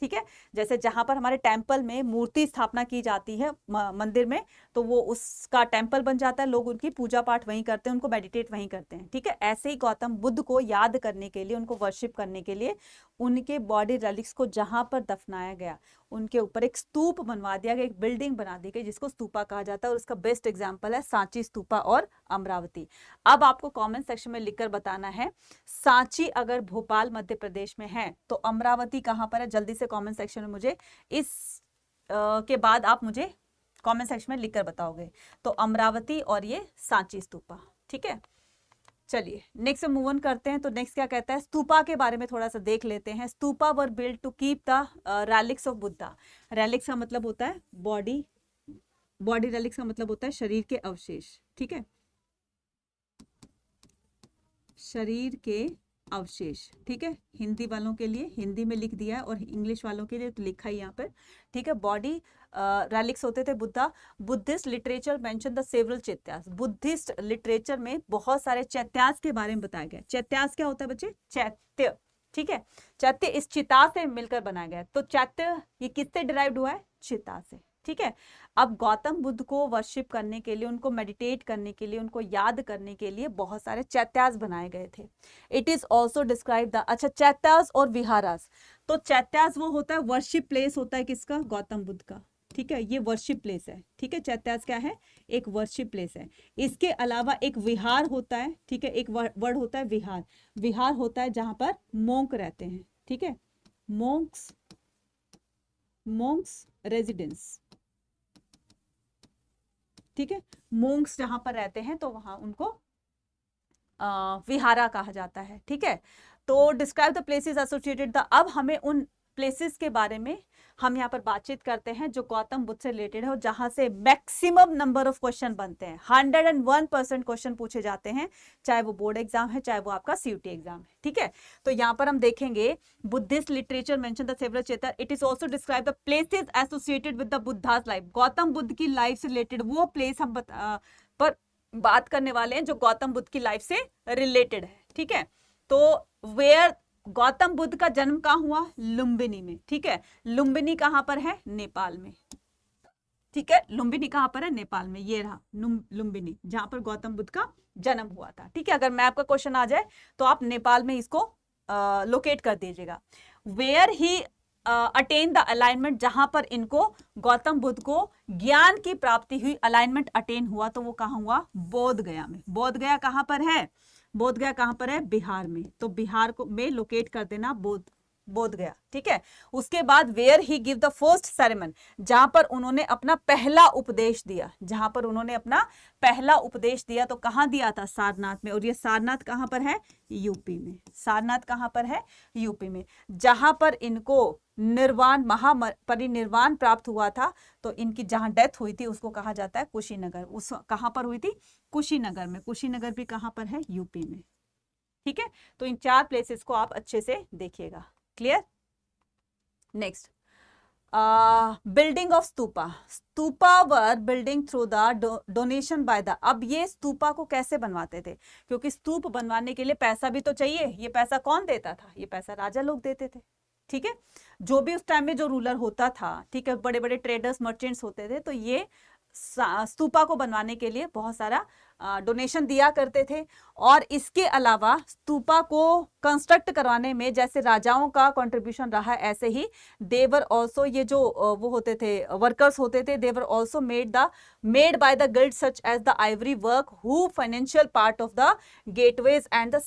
ठीक है। जैसे जहां पर हमारे टेम्पल में मूर्ति स्थापना की जाती है मंदिर में, तो वो उसका टेम्पल बन जाता है, लोग उनकी पूजा पाठ वहीं करते हैं, उनको मेडिटेट वहीं करते हैं, ठीक है। ऐसे ही गौतम बुद्ध को याद करने के लिए, उनको वर्शिप करने के लिए उनके बॉडी रेलिक्स को जहां पर दफनाया गया उनके ऊपर एक स्तूप बनवा दिया गया, एक बिल्डिंग बना दी गई जिसको स्तूपा कहा जाता है, और उसका बेस्ट एग्जाम्पल है सांची स्तूपा और अमरावती। अब आपको कमेंट सेक्शन में लिखकर बताना है, सांची अगर भोपाल मध्य प्रदेश में है तो अमरावती कहां पर है? जल्दी से कमेंट सेक्शन में मुझे इस के बाद आप मुझे कमेंट सेक्शन में लिखकर बताओगे। तो अमरावती और ये सांची स्तूपा, ठीक है। चलिए नेक्स्ट मूव ऑन करते हैं। तो नेक्स्ट क्या कहता है, स्तूपा के बारे में थोड़ा सा देख लेते हैं। Stupa were build to keep the relics of Buddha. Relics का मतलब होता है बॉडी, बॉडी रेलिक्स का मतलब होता है शरीर के अवशेष, ठीक है, शरीर के अवशेष, ठीक है। हिंदी वालों के लिए हिंदी में लिख दिया है और इंग्लिश वालों के लिए तो लिखा है यहाँ पर, ठीक है। बॉडी रेलिक्स होते थे Buddha. Buddhist literature mention the several चैत्यास। Buddhist literature में बहुत सारे चैत्यास के बारे में बताया गया। चैत्यास क्या होता है बच्चे? चैत्य, ठीक है। चैत्य इस चिता से मिलकर बनाया गया। तो चैत्य ये किससे डिराइव्ड हुआ है? चिता से, ठीक है। अब गौतम बुद्ध को वर्शिप करने के लिए, उनको मेडिटेट करने के लिए, उनको याद करने के लिए बहुत सारे चैत्यास बनाए गए थे। It is also describe the, अच्छा चैत्यास और विहारास। तो चैत्यास वो होता है वर्शिप प्लेस होता है किसका? गौतम बुद्ध का, ठीक है, ये वर्शिप प्लेस है, ठीक है। चैत्यास क्या है? एक वर्शिप प्लेस है। इसके अलावा एक विहार होता है, ठीक है, एक वर्ड होता है विहार। विहार होता है जहां पर मोंक रहते हैं, ठीक है, मोंक्स, मोंक्स रेजिडेंस, ठीक है। मोंक्स जहां पर रहते हैं तो वहां उनको विहारा कहा जाता है, ठीक है। तो describe the places associated the, अब हमें उन प्लेसेस के बारे में हम यहाँ पर बातचीत करते हैं जो गौतम बुद्ध से रिलेटेड है और जहां से मैक्सिमम नंबर ऑफ क्वेश्चन बनते हैं। 101% क्वेश्चन पूछे जाते हैं, चाहे वो बोर्ड एग्जाम है, चाहे वो आपका सीयूटी एग्जाम है, ठीक है। तो यहाँ पर हम देखेंगे Buddhist literature mention the several chaitya. It is also describe the places associated with the Buddha's life. Gautama Buddha की लाइफ से रिलेटेड वो प्लेस हम पर बात करने वाले हैं जो गौतम बुद्ध की लाइफ से रिलेटेड है, ठीक है। तो वेयर गौतम बुद्ध का जन्म कहां हुआ? लुम्बिनी में, ठीक है। लुम्बिनी कहां पर है? नेपाल में, ठीक है। लुम्बिनी कहां पर है? नेपाल में। ये रहा लुम्बिनी, जहां पर गौतम बुद्ध का जन्म हुआ था, ठीक है। अगर मैप का क्वेश्चन आ जाए तो आप नेपाल में इसको लोकेट कर दीजिएगा। Where he attain the alignment, जहां पर इनको गौतम बुद्ध को ज्ञान की प्राप्ति हुई, अलाइनमेंट अटेन हुआ, तो वो कहाँ हुआ? बोध गया में। बोध गया कहां पर है? बोध गया कहां पर है? बिहार में। तो बिहार को में लोकेट कर देना बोध गया, ठीक है। उसके बाद where he give the first sermon, जहां पर उन्होंने अपना पहला उपदेश दिया, जहां पर उन्होंने अपना पहला उपदेश दिया, तो कहां दिया था? सारनाथ में। और ये सारनाथ कहां पर है? यूपी में। सारनाथ कहां पर है? यूपी में। जहां पर इनको निर्वाण महापरिनिर्वाण प्राप्त हुआ था, तो इनकी जहां डेथ हुई थी उसको कहा जाता है कुशीनगर। उस कहां पर हुई थी? कुशीनगर में। कुशीनगर भी कहां पर है? यूपी में, ठीक है। तो इन 4 प्लेसेस को आप अच्छे से देखिएगा। Clear? Next, building of stupa. Stupa were building through the donation by the. अब ये स्तूपा को कैसे बनवाते थे? क्योंकि स्तूप बनवाने के लिए पैसा भी तो चाहिए। ये पैसा कौन देता था? ये पैसा राजा लोग देते थे, ठीक है। जो भी उस टाइम में जो रूलर होता था, ठीक है, बड़े बड़े ट्रेडर्स मर्चेंट्स होते थे, तो ये स्तूपा को बनवाने के लिए बहुत सारा डोनेशन दिया करते थे। और इसके अलावा स्तूपा को कंस्ट्रक्ट करवाने में जैसे राजाओं का कंट्रीब्यूशन रहा, ऐसे ही देवर ऑल्सो, ये जो वो होते थे वर्कर्स होते थे, there also made by the guild such as the ivory work who financial part of the gateways and the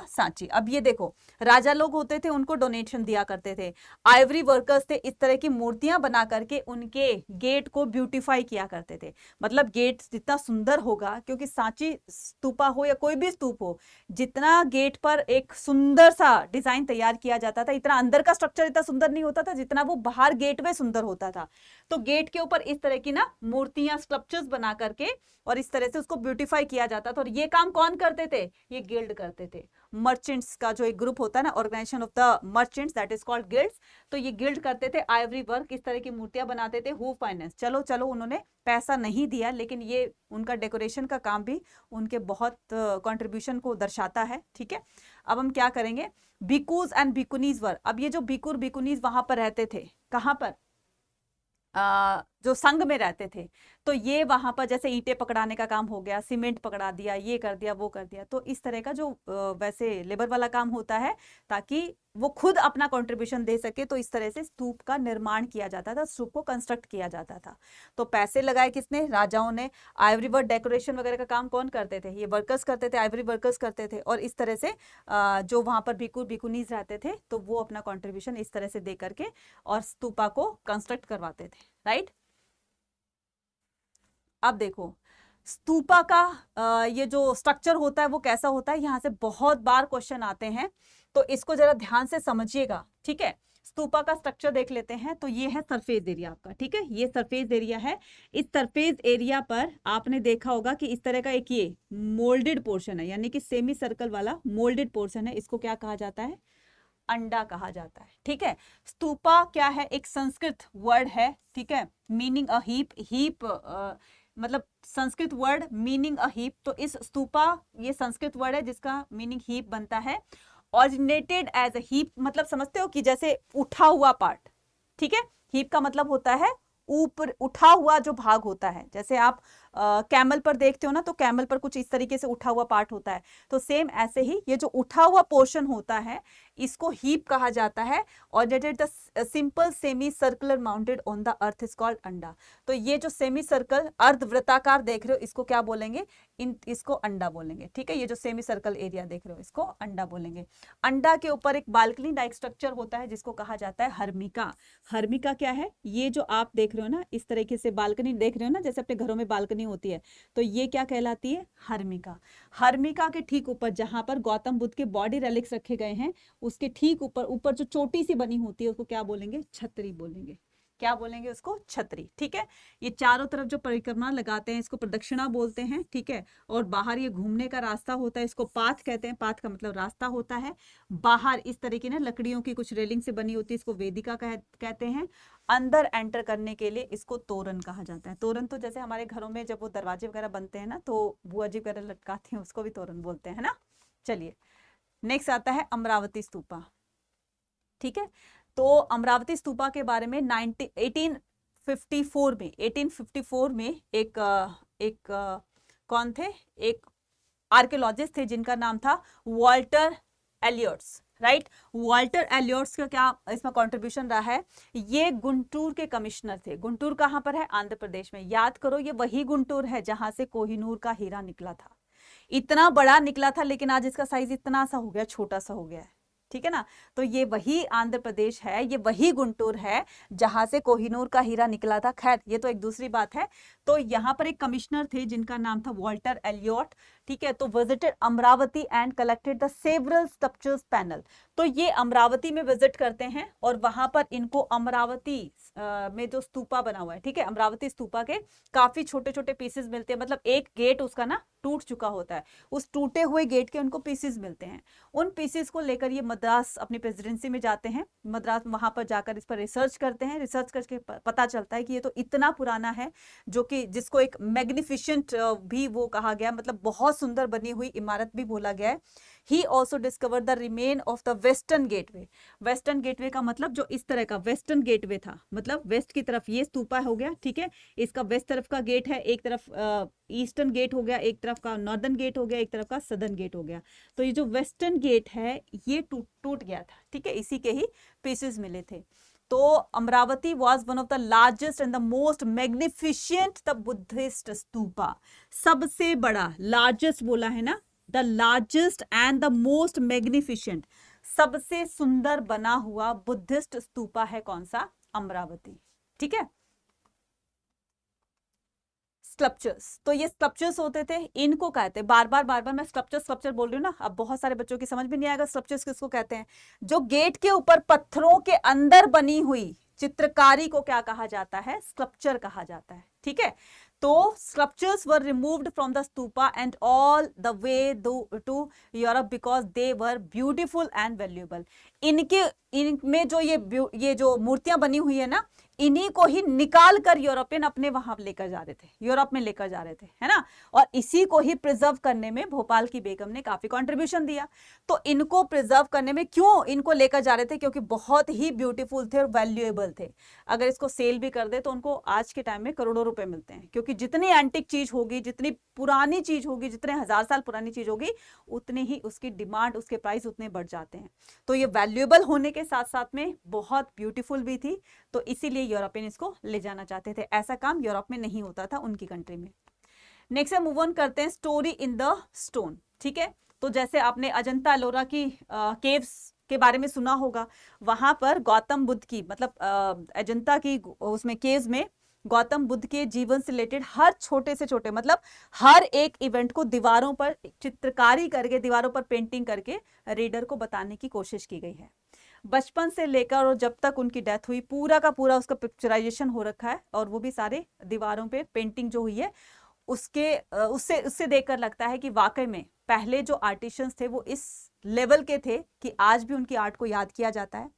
Sanchi. अब ये देखो, राजा लोग होते थे, उनको डोनेशन दिया करते थे। आइवरी वर्कर्स थे, इस तरह की मूर्तियां बना करके उनके गेट को ब्यूटिफाई किया करते थे। मतलब गेट जितना सुंदर होगा, क्योंकि सांची स्तूपा हो या कोई भी स्तूप हो, जितना गेट पर एक सुंदर सा डिजाइन तैयार किया जाता था, इतना अंदर का स्ट्रक्चर इतना सुंदर नहीं होता था जितना वो बाहर गेट में सुंदर होता था। तो गेट के ऊपर इस तरह की ना मूर्तियां, स्कल्पचर्स बना करके और इस तरह से उसको ब्यूटिफाई किया जाता था। और ये काम कौन करते थे? ये गिल्ड करते थे। मर्चेंट्स का जो एक ग्रुप होता है ना, organisation of the merchants, that is called guilds. तो ये गिल्ड करते थे, आइवरी वर्क, इस तरह की मूर्तियां बनाते थे। हु फाइनेंस, चलो उन्होंने पैसा नहीं दिया, लेकिन ये उनका डेकोरेशन का काम भी उनके बहुत कंट्रीब्यूशन को दर्शाता है, ठीक है। अब हम क्या करेंगे? भिक्खूज एंड भिक्खुनीज वर। अब ये जो भिक्खू भिक्खुनीज वहां पर रहते थे, कहां पर? जो संघ में रहते थे, तो ये वहां पर जैसे ईंटें पकड़ाने का काम हो गया, सीमेंट पकड़ा दिया, ये कर दिया, वो कर दिया। तो इस तरह का जो वैसे लेबर वाला काम होता है, ताकि वो खुद अपना कंट्रीब्यूशन दे सके, तो इस तरह से स्तूप का निर्माण किया जाता था, स्तूप को कंस्ट्रक्ट किया जाता था। तो पैसे लगाए किसने? राजाओं ने। आइवरी वर्क डेकोरेशन वगैरह का काम कौन करते थे? ये वर्कर्स करते थे, आइवरी वर्कर्स करते थे। और इस तरह से जो वहां पर भिक्खू भिक्खुनीज रहते थे, तो वो अपना कॉन्ट्रीब्यूशन इस तरह से दे करके और स्तूपा को कंस्ट्रक्ट करवाते थे, राइट। अब देखो, स्तूपा का ये जो स्ट्रक्चर होता है वो कैसा होता है? यहाँ से बहुत बार क्वेश्चन आते हैं, तो इसको जरा ध्यान से समझिएगा, ठीक है। स्तूपा का स्ट्रक्चर देख लेते हैं। तो ये है सरफेस एरिया आपका, ठीक है, ये सरफेस एरिया है। इस सरफेस एरिया पर आपने देखा होगा कि इस तरह का एक ये मोल्डेड पोर्शन है, यानी कि सेमी सर्कल वाला मोल्डेड पोर्शन है। इसको क्या कहा जाता है? अंडा कहा जाता है, ठीक है। स्तूपा क्या है? एक संस्कृत वर्ड है, ठीक है, मीनिंग अ हीप मतलब Sanskrit word meaning a heap. तो इस स्तूपा, ये संस्कृत वर्ड है जिसका मीनिंग हीप बनता है। ऑरिजिनेटेड एज अ हीप, मतलब समझते हो कि जैसे उठा हुआ पार्ट, ठीक है। हीप का मतलब होता है ऊपर उठा हुआ जो भाग होता है। जैसे आप कैमल पर देखते हो ना, तो कैमल पर कुछ इस तरीके से उठा हुआ पार्ट होता है। तो सेम ऐसे ही ये जो उठा हुआ पोर्शन होता है, इसको हीप कहा जाता है। और the simple semi circular mounted on the earth is called अंडा। तो ये जो सेमी सर्कल अर्धवृत्ताकार देख रहे हो, इसको क्या बोलेंगे? इसको अंडा बोलेंगे, ठीक है। ये जो सेमी सर्कल एरिया देख रहे हो, इसको अंडा बोलेंगे। अंडा के ऊपर एक बालकनी लाइक स्ट्रक्चर होता है, जिसको कहा जाता है हर्मिका। हर्मिका क्या है? ये जो आप देख रहे हो ना, इस तरीके से बालकनी देख रहे हो ना, जैसे अपने घरों में बालकनी होती है, तो ये क्या कहलाती है? हर्मिका। हर्मिका के ठीक ऊपर, जहां पर गौतम बुद्ध के बॉडी रेलिक्स रखे गए हैं, उसके ठीक ऊपर जो चोटी सी बनी होती है, उसको क्या बोलेंगे? छतरी बोलेंगे। क्या बोलेंगे उसको? छतरी, ठीक है। ये चारों तरफ जो परिक्रमा लगाते हैं, इसको प्रदक्षिणा बोलते हैं, ठीक है। और बाहर ये घूमने का रास्ता होता है, इसको पाथ कहते हैं। पाथ का मतलब रास्ता होता है। बाहर इस तरीके ना लकड़ियों की कुछ रेलिंग से बनी होती है, इसको वेदिका कहते हैं। अंदर एंटर करने के लिए इसको तोरण कहा जाता है। तोरण तो जैसे हमारे घरों में जब वो दरवाजे वगैरह बनते हैं ना, तो बुआ जी वगैरह लटकाते हैं, उसको भी तोरण बोलते हैं ना। चलिए, नेक्स्ट आता है अमरावती स्तूपा, ठीक है। तो अमरावती स्तूपा के बारे में 1854 में एक कौन थे? एक आर्कियोलॉजिस्ट थे जिनका नाम था Walter Eliot's, right. Walter Eliot's का क्या इसमें कंट्रीब्यूशन रहा है, ये गुंटूर के कमिश्नर थे। गुंटूर कहां पर है, आंध्र प्रदेश में। याद करो ये वही गुंटूर है जहां से कोहिनूर का हीरा निकला था। इतना बड़ा निकला था लेकिन आज इसका साइज इतना सा हो गया, छोटा सा हो गया है, ठीक है ना। तो ये वही आंध्र प्रदेश है, ये वही गुंटूर है जहां से कोहिनूर का हीरा निकला था। खैर ये तो एक दूसरी बात है। तो यहाँ पर एक कमिश्नर थे जिनका नाम था वॉल्टर एलियट, ठीक है। तो visited Amravati and collected the several sculptures panel. तो ये अमरावती में विजिट करते हैं और वहां पर इनको अमरावती में जो स्तूपा बना हुआ है, ठीक है, अमरावती स्तूपा के काफी छोटे छोटे पीसेस मिलते हैं। मतलब एक गेट उसका ना टूट चुका होता है, उस टूटे हुए गेट के उनको पीसेस मिलते हैं। उन पीसेस को लेकर ये मद्रास अपनी प्रेसिडेंसी में जाते हैं। मद्रास वहां पर जाकर इस पर रिसर्च करते हैं। रिसर्च करके पता चलता है कि ये तो इतना पुराना है, जो कि जिसको एक मैग्निफिशेंट भी वो कहा गया, मतलब बहुत सुंदर बनी हुई इमारत भी बोला गया है। He also discovered the remain of the western gateway। Western gateway का मतलब जो इस तरह का वेस्टर्न गेटवे था, मतलब वेस्ट की तरफ ये स्तूपा हो गया, ठीक है। इसका वेस्ट तरफ का गेट है, एक तरफ ईस्टर्न गेट हो गया, एक तरफ का नॉर्दर्न गेट हो गया, एक तरफ का सदर्न गेट हो गया। तो ये जो वेस्टर्न गेट है ये टूट गया था, ठीक है, इसी के ही पीसेस मिले थे। तो Amravati was one of the largest and the most magnificent the Buddhist stupa. सबसे बड़ा, लार्जेस्ट बोला है ना, the largest and the most magnificent, सबसे सुंदर बना हुआ बुद्धिस्ट स्तूपा है कौन सा, अमरावती, ठीक है। स्कल्पचर्स, तो ये स्कल्पचर्स होते थे, इनको कहते हैं, बार बार मैं स्कल्पचर बोल रही हूँ ना, अब बहुत सारे बच्चों की समझ में नहीं आएगा स्कल्पचर्स किसको कहते हैं। जो गेट के ऊपर पत्थरों के अंदर बनी हुई चित्रकारी को क्या कहा जाता है, स्कल्पचर कहा जाता है, ठीक है। तो sculptures were removed from the stupa and all the way to Europe because they were beautiful and valuable। इनमें जो ये जो मूर्तियां बनी हुई है ना, इन्हीं को ही निकाल कर यूरोपियन अपने वहां लेकर जा रहे थे, यूरोप में लेकर जा रहे थे, है ना। और इसी को ही प्रिजर्व करने में भोपाल की बेगम ने काफी कंट्रीब्यूशन दिया। तो इनको प्रिजर्व करने में क्यों इनको लेकर जा रहे थे, क्योंकि बहुत ही ब्यूटीफुल थे और वैल्यूएबल थे। अगर इसको सेल भी कर दे तो उनको आज के टाइम में करोड़ों रुपए मिलते हैं, क्योंकि जितनी एंटिक चीज होगी, जितनी पुरानी चीज होगी, जितने 1000 साल पुरानी चीज होगी, उतनी ही उसकी डिमांड, उसके प्राइस उतने बढ़ जाते हैं। तो ये वैल्यूएबल होने के साथ साथ में बहुत ब्यूटीफुल भी थी, तो इसीलिए यूरोपियन इसको ले जाना चाहते थे। ऐसा काम यूरोप में नहीं होता था उनकी कंट्री में। नेक्स्ट मूव ऑन करते हैं, स्टोरी इन द स्टोन, ठीक है। तो जैसे आपने अजंता एलोरा की केव्स के बारे में सुना होगा, वहां पर गौतम बुद्ध की, मतलब अजंता की उसमें केव्स में गौतम बुद्ध के जीवन से रिलेटेड हर छोटे से छोटे, मतलब हर एक इवेंट को दीवारों पर चित्रकारी करके, दीवारों पर पेंटिंग करके रीडर को बताने की कोशिश की गई है। बचपन से लेकर और जब तक उनकी डेथ हुई, पूरा का पूरा उसका पिक्चराइजेशन हो रखा है, और वो भी सारे दीवारों पे पेंटिंग जो हुई है उससे देखकर लगता है कि वाकई में पहले जो आर्टिशियंस थे वो इस लेवल के थे कि आज भी उनकी आर्ट को याद किया जाता है।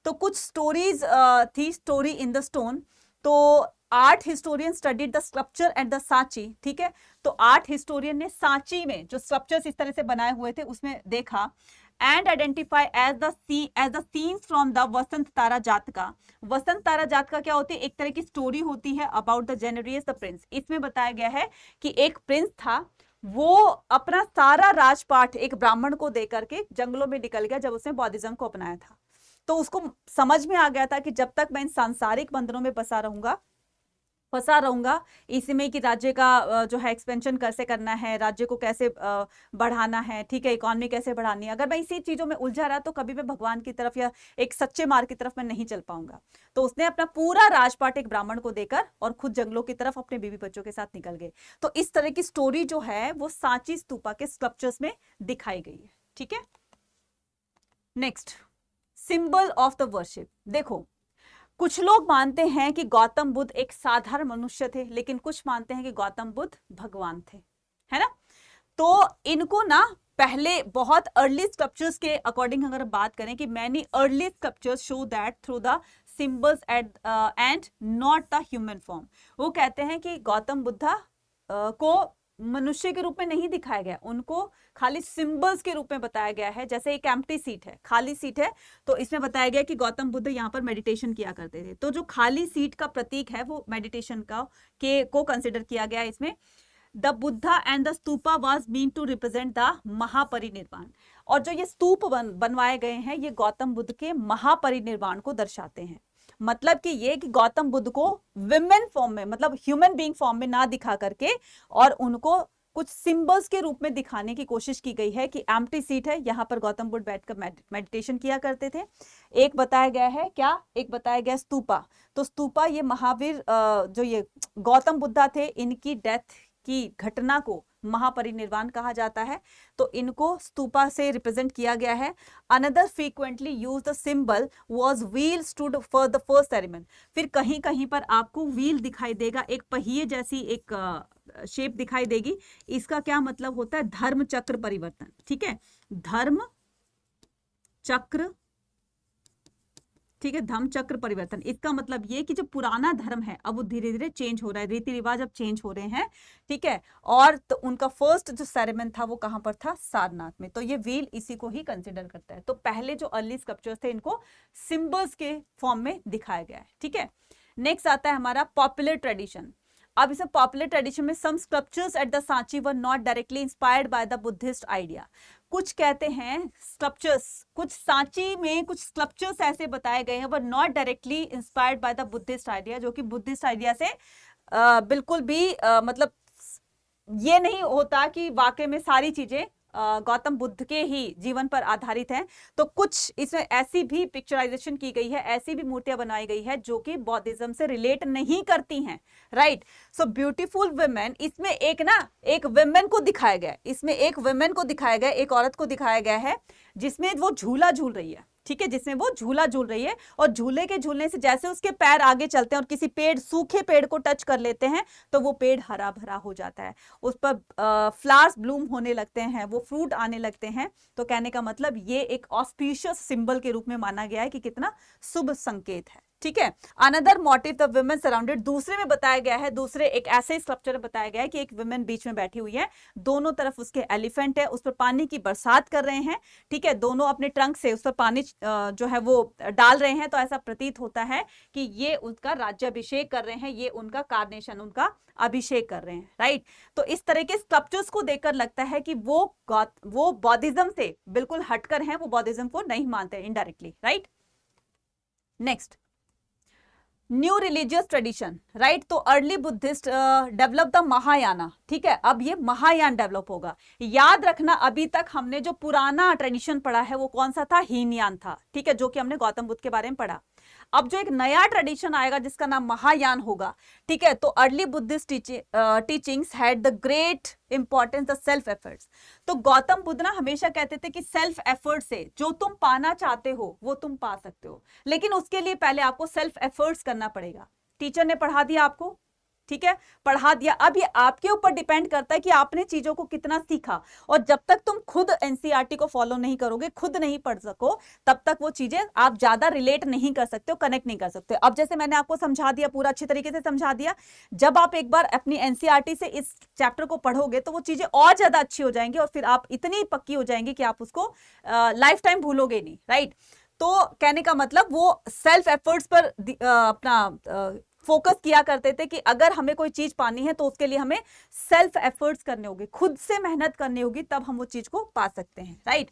तो कुछ स्टोरीज थी, स्टोरी इन द स्टोन। तो art historian studied the sculpture eight the Sanchi, ठीक है। तो आर्ट हिस्टोरियन ने सांची में जो स्कल्पचर्स इस तरह से बनाए हुए थे उसमें देखा, and identify as the scenes from the Vasant Tara Jataka. Vasant Tara जातका क्या होती है, एक तरह की स्टोरी होती है अबाउट द जेनेरियस द प्रिंस। इसमें बताया गया है कि एक प्रिंस था, वो अपना सारा राजपाट एक ब्राह्मण को देकर के जंगलों में निकल गया जब उसने बौद्धिज्म को अपनाया था। तो उसको समझ में आ गया था कि जब तक मैं इन सांसारिक बंधनों में फंसा रहूंगा, इसमें कि राज्य का जो है एक्सपेंशन कैसे करना है, राज्य को कैसे बढ़ाना है, ठीक है, इकोनॉमी कैसे बढ़ानी है, अगर मैं इसी चीजों में उलझा रहा तो कभी मैं भगवान की तरफ या एक सच्चे मार्ग की तरफ मैं नहीं चल पाऊंगा। तो उसने अपना पूरा राजपाट एक ब्राह्मण को देकर और खुद जंगलों की तरफ अपने बीवी बच्चों के साथ निकल गए। तो इस तरह की स्टोरी जो है वो सांची स्तूपा के स्कल्पचर्स में दिखाई गई है, ठीक है। Next, symbol of the worship. देखो, कुछ लोग मानते हैं कि गौतम बुद्ध एक साधारण मनुष्य थे, लेकिन कुछ मानते हैं कि गौतम बुद्ध भगवान थे, है ना। तो इनको ना पहले बहुत अर्ली स्कल्पचर्स के अकॉर्डिंग अगर बात करें कि many early sculptures show that through the symbols and not the human form. वो कहते हैं कि गौतम बुद्धा को मनुष्य के रूप में नहीं दिखाया गया, उनको खाली सिंबल्स के रूप में बताया गया है। जैसे एक एम्प्टी सीट है, खाली सीट है, तो इसमें बताया गया कि गौतम बुद्ध यहाँ पर मेडिटेशन किया करते थे। तो जो खाली सीट का प्रतीक है वो मेडिटेशन को कंसिडर किया गया इसमें। The Buddha and the stupa was mean to represent the Mahaparinirvana. और जो ये स्तूप बनवाए गए हैं ये गौतम बुद्ध के महापरिनिर्वाण को दर्शाते हैं। मतलब कि ये कि गौतम बुद्ध को विमेन फॉर्म में, मतलब ह्यूमन बीइंग फॉर्म में ना दिखा करके और उनको कुछ सिंबल्स के रूप में दिखाने की कोशिश की गई है कि एम्प्टी सीट है, यहाँ पर गौतम बुद्ध बैठकर मेडिटेशन किया करते थे। एक बताया गया है क्या, एक बताया गया स्तूपा। तो स्तूपा ये महावीर जो ये गौतम बुद्धा थे इनकी डेथ की घटना को महापरिनिर्वाण कहा जाता है, तो इनको स्तूपा से रिप्रेजेंट किया गया है। Another frequently use the symbol was wheel stood for the first ceremony. फिर कहीं कहीं पर आपको व्हील दिखाई देगा, एक पहिए जैसी एक शेप दिखाई देगी। इसका क्या मतलब होता है, धर्म चक्र परिवर्तन। ठीक है, धर्म चक्र, ठीक है, धर्म चक्र परिवर्तन। इसका मतलब ये कि जो पुराना धर्म है अब वो धीरे धीरे चेंज हो रहा है, रीति रिवाज अब चेंज हो रहे हैं। ठीक है, और तो उनका फर्स्ट जो सेरेमनी था वो कहां पर था, सारनाथ में। तो ये व्हील इसी को ही कंसिडर करता है। तो पहले जो अर्ली स्कल्पचर्स थे इनको सिंबल्स के फॉर्म में दिखाया गया है। ठीक है, नेक्स्ट आता है हमारा पॉपुलर ट्रेडिशन। अब इसे पॉपुलर ट्रेडिशन में some sculptures at the Sanchi were not directly inspired by the Buddhist idea. कुछ कहते हैं स्कल्पचर्स, कुछ सांची में कुछ स्कल्पचर्स ऐसे बताए गए हैं वर not directly inspired by the Buddhist idea, जो कि बुद्धिस्ट आइडिया से बिल्कुल भी मतलब ये नहीं होता कि वाकई में सारी चीजें गौतम बुद्ध के ही जीवन पर आधारित हैं। तो कुछ इसमें ऐसी भी पिक्चराइजेशन की गई है, ऐसी भी मूर्तियां बनाई गई है जो कि बौद्धिज्म से रिलेट नहीं करती हैं। राइट, सो ब्यूटीफुल वुमेन, इसमें एक ना एक वुमेन को दिखाया गया है, इसमें एक वुमेन को दिखाया गया, एक औरत को दिखाया गया है जिसमें वो झूला झूल रही है। ठीक है, जिसमें वो झूला झूल रही है और झूले के झूलने से जैसे उसके पैर आगे चलते हैं और किसी पेड़, सूखे पेड़ को टच कर लेते हैं तो वो पेड़ हरा भरा हो जाता है, उस पर फ्लावर्स ब्लूम होने लगते हैं, वो फ्रूट आने लगते हैं। तो कहने का मतलब ये एक ऑस्पिशियस सिंबल के रूप में माना गया है कि कितना शुभ संकेत है। ठीक है, another motive the women surrounded, दूसरे में बताया गया है, दूसरे एक ऐसे स्ट्रक्चर में बताया गया है कि एक वुमेन बीच में बैठी हुई है, दोनों तरफ उसके एलिफेंट है, उस पर पानी की बरसात कर रहे हैं। ठीक है, दोनों अपने ट्रंक से उस पर पानी जो है वो डाल रहे हैं। तो ऐसा प्रतीत होता है कि ये उनका राज्याभिषेक कर रहे हैं, ये उनका कार्नेशन, उनका अभिषेक कर रहे हैं। राइट, तो इस तरह के स्कल्पचर्स को देखकर लगता है कि वो बौद्धिज्म से बिल्कुल हटकर हैं, वो बौद्धिज्म को नहीं मानते indirectly. Right, next new religious tradition. Right, तो early Buddhist develop the Mahayana. ठीक है, अब ये महायान डेवलप होगा। याद रखना अभी तक हमने जो पुराना ट्रेडिशन पढ़ा है वो कौन सा था, हीनयान था। ठीक है, जो कि हमने गौतम बुद्ध के बारे में पढ़ा। अब जो एक नया ट्रेडिशन आएगा जिसका नाम महायान होगा। ठीक है, तो early Buddhist teachings had the great importance the self efforts. तो गौतम बुद्ध ना हमेशा कहते थे कि सेल्फ एफर्ट से जो तुम पाना चाहते हो वो तुम पा सकते हो, लेकिन उसके लिए पहले आपको सेल्फ एफर्ट्स करना पड़ेगा। टीचर ने पढ़ा दिया आपको, ठीक है, पढ़ा दिया, अब ये आपके ऊपर डिपेंड करता है कि आपने चीजों को कितना सीखा। और जब तक तुम खुद एनसीईआरटी को फॉलो नहीं करोगे, खुद नहीं पढ़ सको, तब तक वो चीजें आप ज्यादा रिलेट नहीं कर सकते हो, कनेक्ट नहीं कर सकते। अब जैसे मैंने आपको समझा दिया, पूरा अच्छी तरीके से समझा दिया, जब आप एक बार अपनी एनसीईआरटी से इस चैप्टर को पढ़ोगे तो वो चीजें और ज्यादा अच्छी हो जाएंगी और फिर आप इतनी पक्की हो जाएंगी कि आप उसको लाइफ टाइम भूलोगे नहीं। राइट, तो कहने का मतलब वो सेल्फ एफर्ट्स पर अपना फोकस किया करते थे कि अगर हमें कोई चीज पानी है तो उसके लिए हमें सेल्फ एफर्ट्स करने होंगे, खुद से मेहनत करनी होगी, तब हम वो चीज को पा सकते हैं। राइट,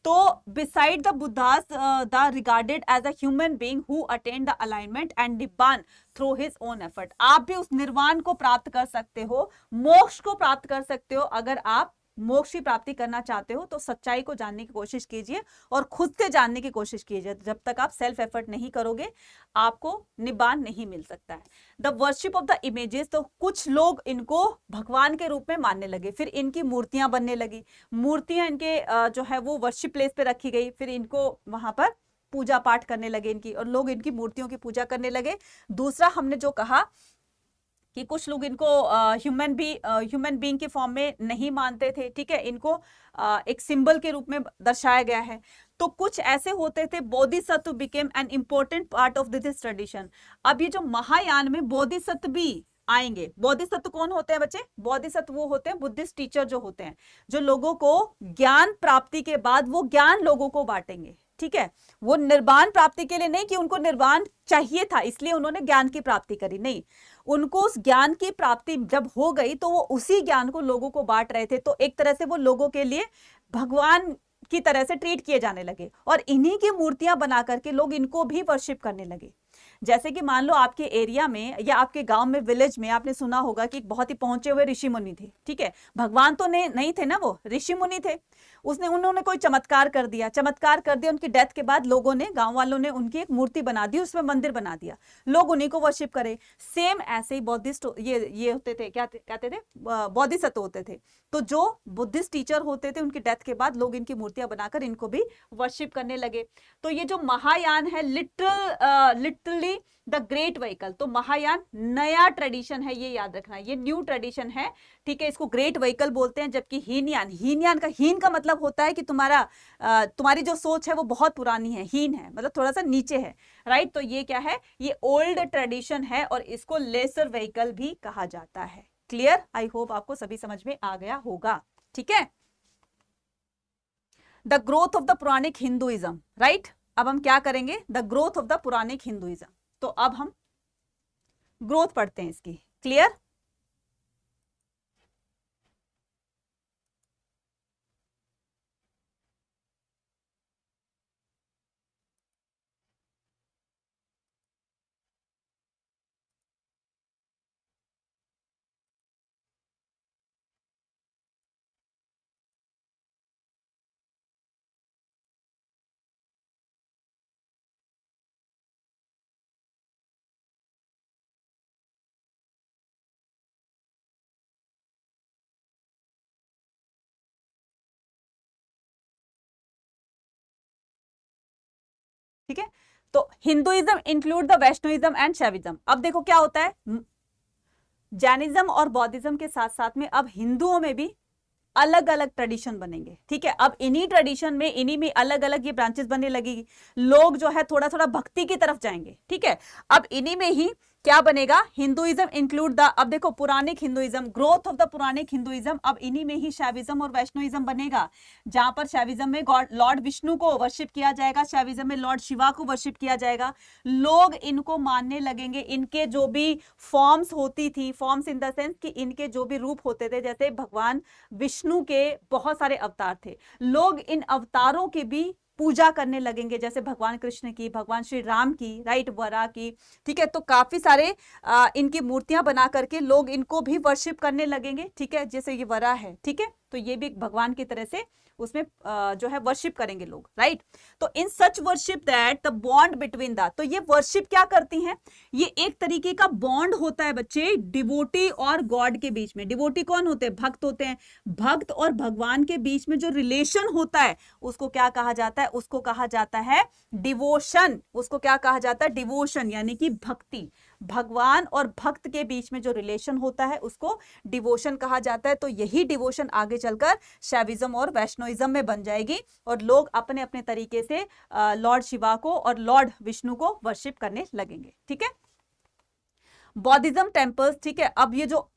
तो beside the Buddha's the regarded as a human being who attain the alignment and nibbana through his own effort. आप भी उस निर्वाण को प्राप्त कर सकते हो, मोक्ष को प्राप्त कर सकते हो। अगर आप मोक्ष की प्राप्ति करना चाहते हो तो सच्चाई को जानने की कोशिश कीजिए और खुद से जानने की कोशिश कीजिए। जब तक आप सेल्फ एफर्ट नहीं करोगे आपको निब्बान नहीं मिल सकता है। The worship of the images, तो कुछ लोग इनको भगवान के रूप में मानने लगे, फिर इनकी मूर्तियां बनने लगी, मूर्तियां इनके जो है वो वर्शिप प्लेस पे रखी गई, फिर इनको वहां पर पूजा पाठ करने लगे इनकी, और लोग इनकी मूर्तियों की पूजा करने लगे। दूसरा हमने जो कहा कि कुछ लोग इनको ह्यूमन बीइंग के फॉर्म में नहीं मानते थे। ठीक है, इनको एक सिंबल के रूप में दर्शाया गया है। तो कुछ ऐसे होते थे, Bodhisattva became an important part of this tradition. अब ये जो महायान में बोधिसत्व भी आएंगे। बोधिसत्व कौन होते हैं बच्चे? बोधिसत्व वो होते हैं बुद्धिस्ट टीचर जो होते हैं, जो लोगों को ज्ञान प्राप्ति के बाद वो ज्ञान लोगों को बांटेंगे। ठीक है, वो निर्वाण प्राप्ति के लिए नहीं कि उनको निर्वाण चाहिए था इसलिए उन्होंने ज्ञान की प्राप्ति करी, नहीं, उनको उस ज्ञान की प्राप्ति जब हो गई तो वो उसी ज्ञान को लोगों को बांट रहे थे। तो एक तरह से वो लोगों के लिए भगवान की तरह से ट्रीट किए जाने लगे और इन्हीं की मूर्तियां बना करके लोग इनको भी वर्शिप करने लगे। जैसे कि मान लो आपके एरिया में या आपके गांव में, विलेज में आपने सुना होगा कि बहुत ही पहुंचे हुए ऋषि मुनि थे, ठीक है, भगवान तो नहीं थे ना, वो ऋषि मुनि थे। उन्होंने कोई चमत्कार कर दिया, उनकी डेथ के बाद लोगों ने, गांव वालों ने उनकी एक मूर्ति बना दी, उसमें मंदिर बना दिया, लोग उन्हीं को वर्शिप करे। सेम ऐसे ही बौद्धिस्ट ये होते थे, क्या कहते थे, बौद्धिसत्व होते थे। तो जो बुद्धिस्ट टीचर होते थे उनकी डेथ के बाद लोग इनकी मूर्तियां बनाकर इनको भी वर्शिप करने लगे। तो ये जो महायान है, लिटरली द ग्रेट व्हीकल, तो महायान नया ट्रेडिशन है, ये याद रखना, ये न्यू ट्रेडिशन है, ठीक है। इसको ग्रेट व्हीकल बोलते हैं। जबकि हीन का मतलब होता है कि तुम्हारी जो सोच है वो बहुत पुरानी है, हीन है मतलब थोड़ा सा नीचे है, राइट। तो ये क्या है, ये ओल्ड ट्रेडिशन है और इसको लेसर व्हीकल भी कहा जाता है। क्लियर? आई होप आपको सभी समझ में आ गया होगा, ठीक है। The growth of the Puranic Hinduism, right. अब हम क्या करेंगे, the growth of the Puranic Hinduism. तो अब हम ग्रोथ पढ़ते हैं इसकी। क्लियर? ठीक है, तो Hinduism include the Vaishnavism and Shaivism. अब देखो क्या होता है, जैनिज्म और बौद्धिज्म के साथ साथ में अब हिंदुओं में भी अलग अलग ट्रेडिशन बनेंगे, ठीक है। अब इन्हीं ट्रेडिशन में, इन्हीं में अलग अलग ये ब्रांचेस बनने लगेगी, लोग जो है थोड़ा थोड़ा भक्ति की तरफ जाएंगे, ठीक है। अब इन्हीं में ही क्या बनेगा, हिंदुइज्म इंक्लूड द, अब देखो Puranic Hinduism, growth of the Puranic Hinduism. अब इन्हीं में ही शैविज्म और वैष्णविज्म बनेगा, जहां पर शैविज्म में गॉड लॉर्ड विष्णु को वर्शिप किया जाएगा, शैविज्म में लॉर्ड शिवा को वर्शिप किया जाएगा। लोग इनको मानने लगेंगे, इनके जो भी फॉर्म्स होती थी, फॉर्म्स इन द सेंस कि इनके जो भी रूप होते थे, जैसे भगवान विष्णु के बहुत सारे अवतार थे, लोग इन अवतारों की भी पूजा करने लगेंगे, जैसे भगवान कृष्ण की, भगवान श्री राम की, राइट, वरा की, ठीक है। तो काफी सारे इनकी मूर्तियां बना करके लोग इनको भी वर्शिप करने लगेंगे, ठीक है। जैसे ये वरा है, ठीक है, तो ये भी भगवान की तरह से उसमें जो है वर्शिप करेंगे लोग, राइट। तो in such worship that the bond between the, तो ये वर्शिप क्या करती हैं, ये एक तरीके का बॉन्ड होता है बच्चे, डिवोटी और गॉड के बीच में। डिवोटी कौन होते हैं, भक्त होते हैं। भक्त और भगवान के बीच में जो रिलेशन होता है उसको क्या कहा जाता है, उसको कहा जाता है डिवोशन। उसको क्या कहा जाता है, डिवोशन, यानी कि भक्ति। भगवान और भक्त के बीच में जो रिलेशन होता है उसको डिवोशन कहा जाता है। तो यही डिवोशन आगे चलकर शैविज्म और वैष्णविज्म में बन जाएगी और लोग अपने अपने तरीके से लॉर्ड शिवा को और लॉर्ड विष्णु को वर्शिप करने लगेंगे, ठीक है। बौद्धिज्म टेम्पल्स, ठीक है। अब ये जो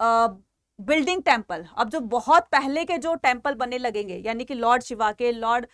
बिल्डिंग टेम्पल, अब जो बहुत पहले के जो टेम्पल बनने लगेंगे, यानी कि लॉर्ड शिवा के, लॉर्ड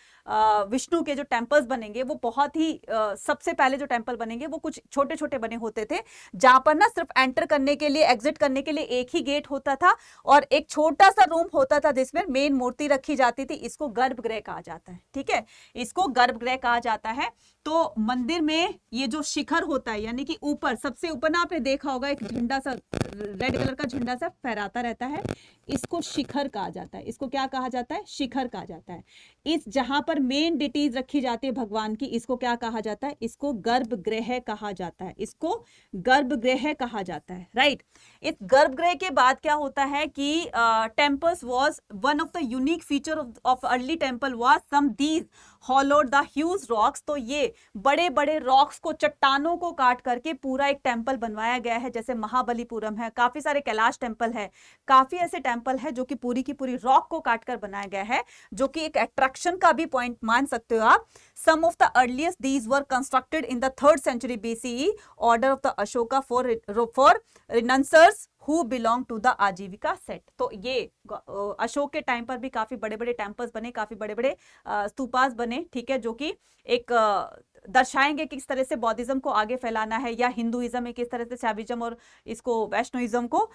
विष्णु के जो टेम्पल्स बनेंगे वो बहुत ही सबसे पहले जो टेम्पल बनेंगे वो कुछ छोटे छोटे बने होते थे, जहां पर ना सिर्फ एंटर करने के लिए, एग्जिट करने के लिए एक ही गेट होता था और एक छोटा सा रूम होता था जिसमें मेन मूर्ति रखी जाती थी। इसको गर्भगृह कहा जाता है, ठीक है, इसको गर्भगृह कहा जाता है। तो मंदिर में ये जो शिखर होता है, यानी कि ऊपर, सबसे ऊपर ना आपने देखा होगा एक झंडा सा, रेड कलर का झंडा सा फहराता रहता है, इसको शिखर कहा जाता है। इसको क्या कहा जाता है, शिखर कहा जाता है। इस जहां पर मेन डिटीज रखी जाती है भगवान की, इसको क्या कहा जाता है, इसको गर्भगृह कहा जाता है। इसको गर्भगृह कहा जाता है, राइट। इस गर्भगृह के बाद क्या होता है कि temples was one of the unique feature of early temple was some these hollowed the huge rocks. तो ये बड़े बड़े रॉक्स को, चट्टानों को काट करके पूरा एक टेम्पल बनवाया गया है। जैसे महाबलीपुरम है, काफी सारे कैलाश टेम्पल है, काफी ऐसे टेम्पल है जो कि पूरी की पूरी रॉक को काटकर बनाया गया है, जो कि एक अट्रैक्शन का भी पॉइंट मान सकते हो आप। Some of the earliest these were constructed in the 3rd century BCE, order of the Ashoka for renouncers who belong to the Ajivika sect. तो ये अशोक के टाइम पर भी काफी बड़े बड़े टेम्पल्स बने, काफी बड़े बड़े स्तूपास बने, ठीक है, जो कि एक दर्शाएंगे किस तरह से बौद्धिज्म को आगे फैलाना है, या हिंदुइज्म में किस तरह से शैविज्म और इसको वैष्णविज्म को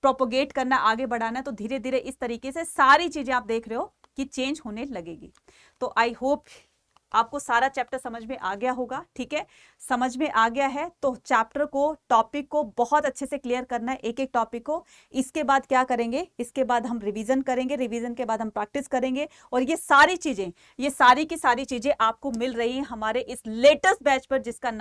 प्रोपोगेट करना, आगे बढ़ाना है। तो धीरे धीरे इस तरीके से सारी चीजें आप देख रहे हो कि चेंज होने लगेगी। तो आई होप आपको सारा चैप्टर समझ में आ गया होगा। ठीक है, समझ में आ गया है तो चैप्टर को, टॉपिक को बहुत अच्छे से क्लियर करना है, एक एक टॉपिक को। इसके बाद क्या करेंगे, इसके बाद हम रिवीजन करेंगे, रिवीजन के बाद हम प्रैक्टिस करेंगे, और ये सारी चीजें, ये सारी की सारी चीजें आपको मिल रही हैं हमारे इस लेटेस्ट बैच पर, जिसका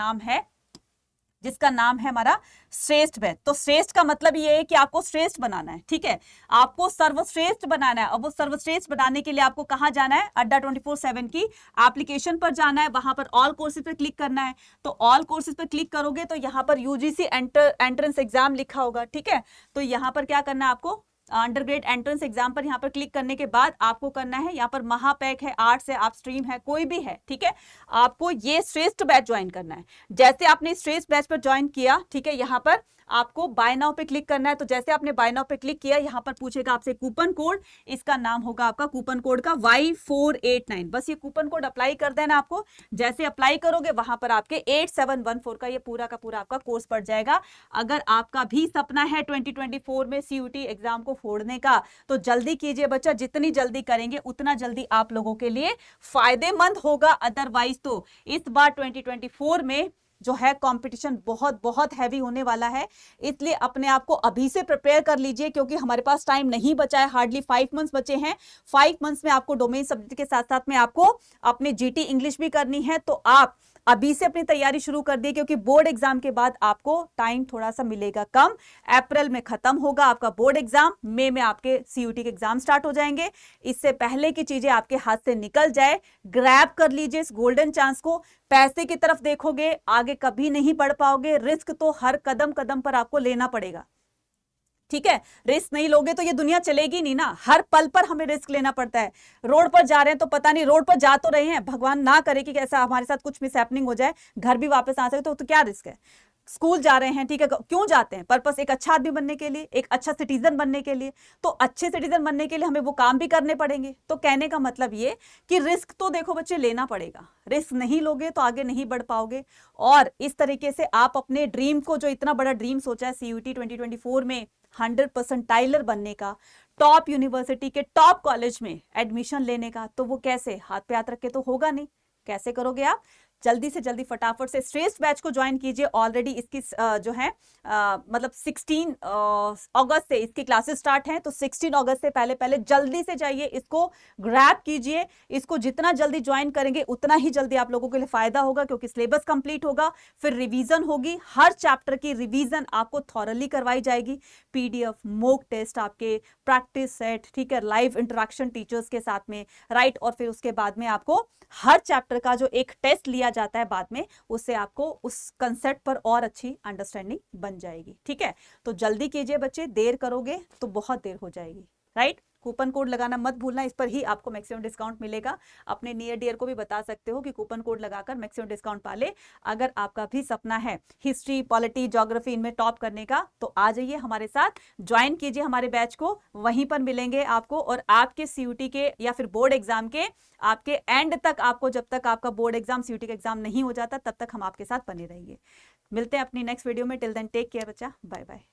नाम है हमारा श्रेष्ठ बैच। तो श्रेष्ठ का मतलब ये है कि आपको श्रेष्ठ बनाना है। ठीक है, आपको सर्वश्रेष्ठ बनाना है, और वो सर्वश्रेष्ठ बनाने के लिए आपको कहां जाना है, अड्डा 24/7 की एप्लीकेशन पर जाना है, वहां पर ऑल कोर्सेज पर क्लिक करना है। तो ऑल कोर्सेज पर क्लिक करोगे तो यहां पर यूजीसी एंट्रेंस एग्जाम लिखा होगा। ठीक है, तो यहां पर क्या करना है, आपको अंडरग्रेड एंट्रेंस एग्जाम पर यहाँ पर क्लिक करने के बाद आपको करना है, यहाँ पर महापैक है, आर्ट्स है, आप स्ट्रीम है, कोई भी है, ठीक है, आपको ये श्रेष्ठ बैच ज्वाइन करना है। जैसे आपने श्रेष्ठ बैच पर ज्वाइन किया, ठीक है, यहाँ पर आपको बाय नाउ पे क्लिक करना है। तो जैसे आपने बाय नाउ पे क्लिक किया, यहाँ पर पूछेगा आपसे कूपन कोड, इसका नाम होगा आपका कूपन कोड का Y489। बस ये कूपन कोड अप्लाई कर देना आपको। जैसे अप्लाई करोगे वहां पर आपके 8714 का ये पूरा का पूरा आपका कोर्स पड़ जाएगा। अगर आपका भी सपना है 2024 में CUT एग्जाम को फोड़ने का, तो जल्दी कीजिए बच्चा, जितनी जल्दी करेंगे उतना जल्दी आप लोगों के लिए फायदेमंद होगा। अदरवाइज तो इस बार 2024 में जो है कंपटीशन बहुत बहुत हैवी होने वाला है, इसलिए अपने आप को अभी से प्रिपेयर कर लीजिए, क्योंकि हमारे पास टाइम नहीं बचा है, हार्डली 5 मंथ्स बचे हैं। 5 मंथ्स में आपको डोमेन सब्जेक्ट के साथ साथ में आपको अपनी GT इंग्लिश भी करनी है। तो आप अभी से अपनी तैयारी शुरू कर दी, क्योंकि बोर्ड एग्जाम के बाद आपको टाइम थोड़ा सा मिलेगा कम। अप्रैल में खत्म होगा आपका बोर्ड एग्जाम, मई में आपके CUT के एग्जाम स्टार्ट हो जाएंगे। इससे पहले की चीजें आपके हाथ से निकल जाए, ग्रैब कर लीजिए इस गोल्डन चांस को। पैसे की तरफ देखोगे आगे कभी नहीं बढ़ पाओगे, रिस्क तो हर कदम कदम पर आपको लेना पड़ेगा। ठीक है, रिस्क नहीं लोगे तो ये दुनिया चलेगी नहीं ना, हर पल पर हमें रिस्क लेना पड़ता है। रोड पर जा रहे हैं तो पता नहीं, रोड पर जा तो रहे हैं, भगवान ना करे कि ऐसा हमारे साथ कुछ मिस हैपनिंग हो जाए, घर भी वापस आ सके, तो क्या रिस्क है। स्कूल जा रहे हैं, ठीक है, क्यों जाते हैं, पर्पस एक अच्छा आदमी बनने के लिए, एक अच्छा सिटीजन बनने के लिए। तो अच्छे सिटीजन बनने के लिए हमें वो काम भी करने पड़ेंगे। तो कहने का मतलब ये कि रिस्क तो देखो बच्चे लेना पड़ेगा, रिस्क नहीं लोगे तो आगे नहीं बढ़ पाओगे। और इस तरीके से आप अपने ड्रीम को, जो इतना बड़ा ड्रीम सोचा है CUT 2024 में 100% टाइलर बनने का, टॉप यूनिवर्सिटी के टॉप कॉलेज में एडमिशन लेने का, तो वो कैसे हाथ पे हाथ रख के तो होगा नहीं। कैसे करोगे आप, जल्दी से जल्दी फटाफट से श्रेष्ठ बैच को ज्वाइन कीजिए। ऑलरेडी इसकी जो है मतलब 16 अगस्त से इसकी क्लासेस स्टार्ट हैं, तो 16 अगस्त से पहले पहले जल्दी से जाइए, इसको ग्रैब कीजिए। इसको जितना जल्दी ज्वाइन करेंगे उतना ही जल्दी आप लोगों के लिए फायदा होगा, क्योंकि सिलेबस कंप्लीट होगा, फिर रिवीजन होगी, हर चैप्टर की रिवीजन आपको थॉरली करवाई जाएगी। PDF, मॉक टेस्ट, आपके प्रैक्टिस सेट, ठीक है, लाइव इंटरेक्शन टीचर्स के साथ में, राइट। और फिर उसके बाद में आपको हर चैप्टर का जो एक टेस्ट लिया जाता है बाद में, उससे आपको उस कंसेप्ट पर और अच्छी अंडरस्टैंडिंग बन जाएगी। ठीक है, तो जल्दी कीजिए बच्चे, देर करोगे तो बहुत देर हो जाएगी, राइट। कूपन कोड लगाना मत भूलना, इस पर ही आपको मैक्सिमम डिस्काउंट मिलेगा। अपने नियर डियर को भी बता सकते हो कि कूपन कोड लगाकर मैक्सिमम डिस्काउंट पा ले। अगर आपका भी सपना है हिस्ट्री, पॉलिटी, ज्योग्राफी इनमें टॉप करने का, तो आ जाइए हमारे साथ, ज्वाइन कीजिए हमारे बैच को, वहीं पर मिलेंगे आपको। और आपके CUT के या फिर बोर्ड एग्जाम के आपके एंड तक, आपको जब तक आपका बोर्ड एग्जाम, CUT का एग्जाम नहीं हो जाता, तब तक हम आपके साथ बने रहेंगे। मिलते हैं अपनी नेक्स्ट वीडियो में। टिल देन टेक केयर बच्चा, बाय बाय।